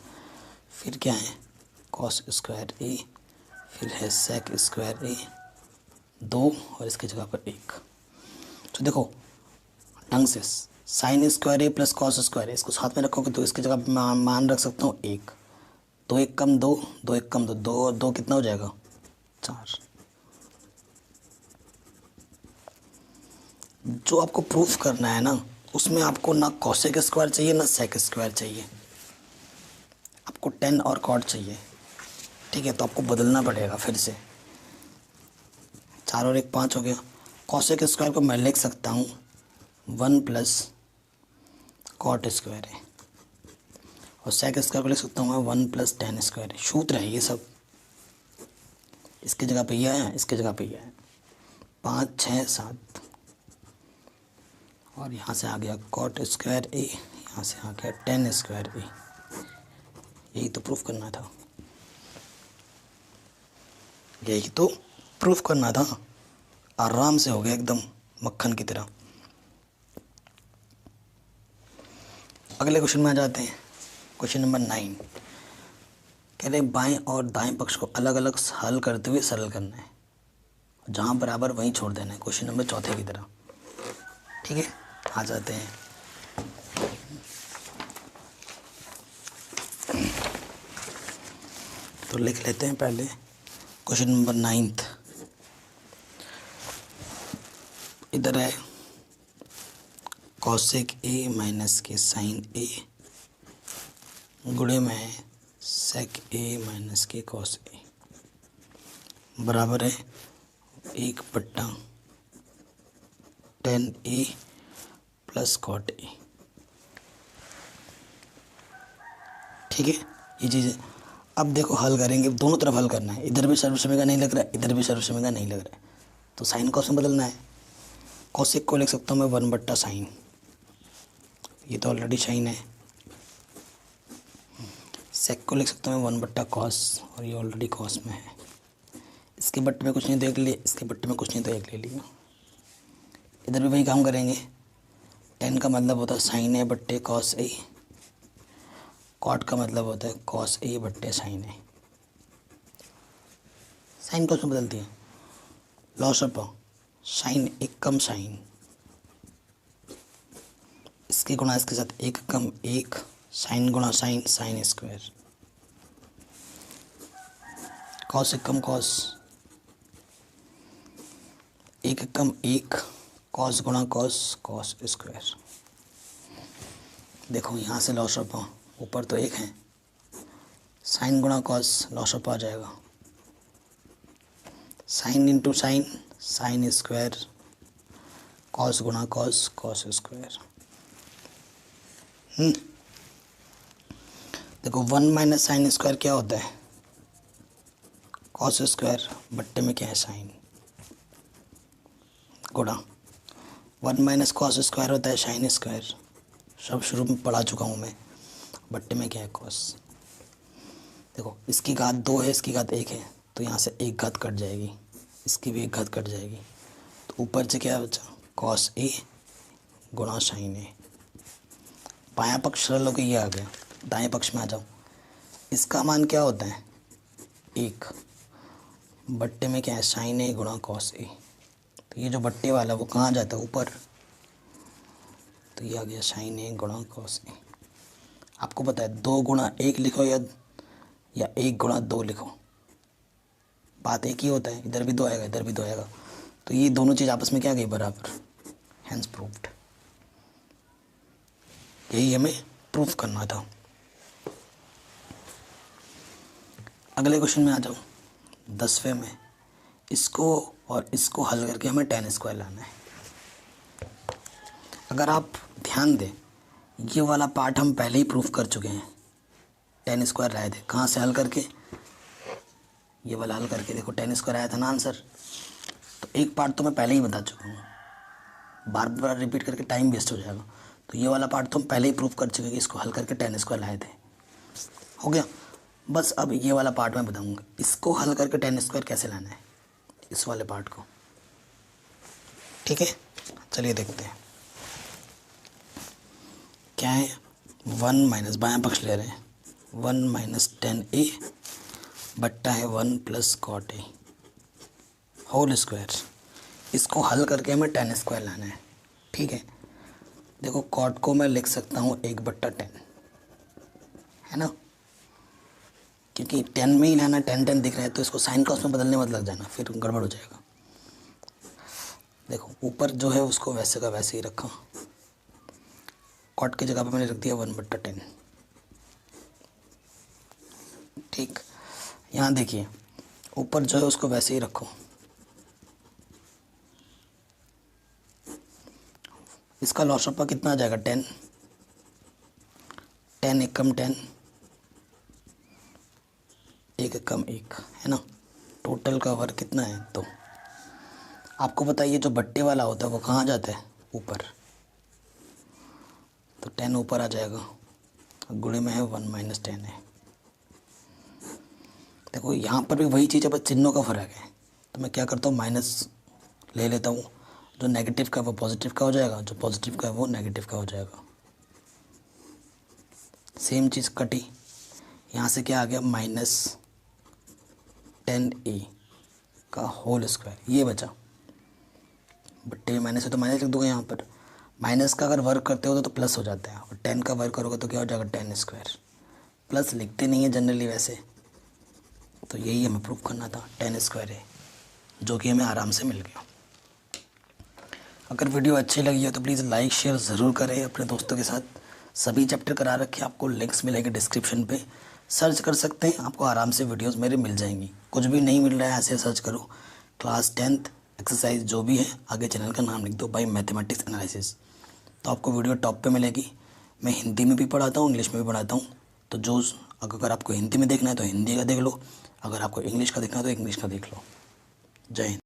फिर क्या है कॉस स्क्वायर ए, फिर है सेक स्क्वायर ए, 2 और इसकी जगह पर 1। तो देखो ढंग से, साइन स्क्वायर ए प्लस कॉस स्क्वायर ए, इसको साथ में रखोगे तो इसकी जगह पर मान रख सकता हूँ 1। 2 1 कम 2, 2 1 कम 2, 2 2 कितना हो जाएगा, 4। जो आपको प्रूफ करना है ना, उसमें आपको ना कॉसेक स्क्वायर चाहिए ना सेक स्क्वायर चाहिए, आपको tan और cot चाहिए, ठीक है। तो आपको बदलना पड़ेगा फिर से, 4 और 1 5 हो गया। कॉसेक स्क्वायर को मैं लिख सकता हूँ 1 प्लस कॉट स्क्वायर है, और सेक स्क्वायर को लिख सकता हूँ मैं 1 प्लस tan स्क्वायर है। सूत्र है ये सब, इसकी जगह पे यह है, इसकी जगह पे यह है, 5 6 7, और यहाँ से आ गया कॉट स्क्वायर ए, यहाँ से आ गया tan स्क्वायर ए। यही तो प्रूफ करना था, यही तो प्रूफ करना था। आराम से हो गया एकदम मक्खन की तरह। अगले क्वेश्चन में आ जाते हैं, क्वेश्चन नंबर 9। कह रहे बाएं और दाएं पक्ष को अलग अलग हल करते हुए सरल करना है, जहाँ बराबर वहीं छोड़ देना है, क्वेश्चन नंबर 4 की तरह, ठीक है। आ जाते हैं, तो लिख लेते हैं पहले क्वेश्चन नंबर 9। इधर है कॉसेक ए माइनस के साइन ए गुणे में है सेक ए माइनस के कॉस ए, बराबर है 1/tan A plus cot A, ठीक है। ये चीज़ अब देखो हल करेंगे, दोनों तरफ हल करना है, इधर भी सर्वसमय का नहीं लग रहा है, इधर भी सर्वसमय का नहीं लग रहा है, तो साइन कॉस में बदलना है। कॉसेक को लिख सकता हूँ मैं 1/sin, ये तो ऑलरेडी साइन है। सेक को लिख सकता हूँ मैं 1/cos, और ये ऑलरेडी कॉस में है। इसके बट्टे में कुछ नहीं तो 1 ले, इसके बट्टे में कुछ नहीं तो 1 ले लिया। इधर भी वही काम करेंगे, tan का मतलब होता है साइन ए बट्टे कॉस ए, कॉट का मतलब होता है कॉस ए बट्टे साइन ए। साइन कॉस में बदल दिया, लॉस ऑफ साइन 1 कम साइन, इसके गुणा इसके साथ 1 कम 1, साइन गुणा साइन, साइन स्क्वायर, कॉस 1 कम कॉस, 1 कम 1, कॉस गुणा कॉस, कॉस स्क्वायर। देखो यहाँ से लॉस ऑफ ऊपर तो 1 है, साइन गुणा कॉस लॉस ऑफ आ जाएगा, sine into sine, sine square, cos गुणा कॉस, कॉस स्क्वायर। देखो 1 माइनस साइन स्क्वायर क्या होता है, कॉस स्क्वायर, बट्टे में क्या है साइन, गुणा 1 माइनस कॉस स्क्वायर होता है साइन स्क्वायर, सब शुरू में पढ़ा चुका हूँ मैं। बट्टे में क्या है कॉस। देखो इसकी घात 2 है, इसकी घात 1 है, तो यहाँ से एक घात कट जाएगी, इसकी भी एक घात कट जाएगी, तो ऊपर से क्या बचा कॉस ए गुणा साइन ए। बायां पक्ष सरल होकर ये आ गया, दाएं पक्ष में आ जाओ। इसका मान क्या होता है 1, बट्टे में क्या है साइन ए गुणा कॉस ए। तो ये जो बट्टे वाला वो कहाँ जाता है ऊपर, तो ये आ गया साइन ए गुणा कॉस ए। आपको पता है 2 गुणा 1 लिखो या 1 गुणा 2 लिखो, बात एक ही होता है, इधर भी 2 आएगा इधर भी 2 आएगा, तो ये दोनों चीज़ आपस में क्या गई बराबर, हैंस प्रूव्ड। यही हमें प्रूफ करना था। अगले क्वेश्चन में आ जाओ 10वें में। इसको और इसको हल करके हमें tan स्क्वायर लाना है। अगर आप ध्यान दें ये वाला पार्ट हम पहले ही प्रूफ कर चुके हैं, tan स्क्वायर लाए थे कहाँ से हल करके, ये वाला हल करके देखो tan स्क्वायर आया था ना आंसर। तो एक पार्ट तो मैं पहले ही बता चुका हूँ, बार बार रिपीट करके टाइम वेस्ट हो जाएगा। तो ये वाला पार्ट तो हम पहले ही प्रूफ कर चुके हैं कि इसको हल करके tan स्क्वायर लाए थे, हो गया। बस अब ये वाला पार्ट मैं बताऊँगा, इसको हल करके tan स्क्वायर कैसे लाना है, इस वाले पार्ट को, ठीक है। चलिए देखते हैं क्या है। 1 माइनस बायां पक्ष ले रहे हैं, 1 माइनस tan ए बट्टा है 1 plus cot A whole square. इसको हल करके हमें tan स्क्वायर लाना है, ठीक है। देखो कॉट को मैं लिख सकता हूँ 1/10, है ना, क्योंकि 10 में ही लाना, 10 दिख रहा है, तो इसको साइन कॉस में बदलने मत लग जाना, फिर गड़बड़ हो जाएगा। देखो ऊपर जो है उसको वैसे का वैसे ही रखा, कॉट की जगह पे मैंने रख दिया 1/10, ठीक। यहाँ देखिए ऊपर जो है उसको वैसे ही रखो, इसका लॉस ऑफ कितना आ जाएगा 10, 10 एक कम 10, 1 कम 1, है ना, टोटल का वर्ग कितना है 2। आपको बताइए जो बट्टे वाला होता है वो कहाँ जाता है ऊपर, तो 10 ऊपर आ जाएगा, गुणे में है 1 माइनस 10 है। देखो यहाँ पर भी वही चीज़ है, बस चिन्हों का फ़र्क है। तो मैं क्या करता हूँ माइनस ले लेता हूँ, जो नेगेटिव का वो पॉजिटिव का हो जाएगा, जो पॉजिटिव का है वो नेगेटिव का हो जाएगा। सेम चीज़ कटी, यहाँ से क्या आ गया माइनस 10a का होल स्क्वायर, ये बचा। बट्टे में माइनस है तो माइनस लिख दूंगा यहाँ पर, माइनस का अगर वर्क करते हो तो प्लस हो जाता है, और 10 का वर्क करोगे तो क्या हो जाएगा tan स्क्वायर। प्लस लिखते नहीं है जनरली वैसे, तो यही हमें प्रूफ करना था, tan स्क्वायर है, जो कि हमें आराम से मिल गया। अगर वीडियो अच्छी लगी हो तो प्लीज़ लाइक शेयर ज़रूर करें अपने दोस्तों के साथ। सभी चैप्टर करा रखे, आपको लिंक्स मिलेंगे डिस्क्रिप्शन पे, सर्च कर सकते हैं, आपको आराम से वीडियोस मेरे मिल जाएंगी। कुछ भी नहीं मिल रहा है ऐसे सर्च करो, क्लास 10th एक्सरसाइज जो भी है, आगे चैनल का नाम लिख दो बाय मैथमेटिक्स एनालिसिस, तो आपको वीडियो टॉप पे मिलेगी। मैं हिंदी में भी पढ़ाता हूँ, इंग्लिश में भी पढ़ाता हूँ, तो जो अगर आपको हिंदी में देखना है तो हिंदी का देख लो, अगर आपको इंग्लिश का देखना है तो इंग्लिश का देख लो। जय हिंद।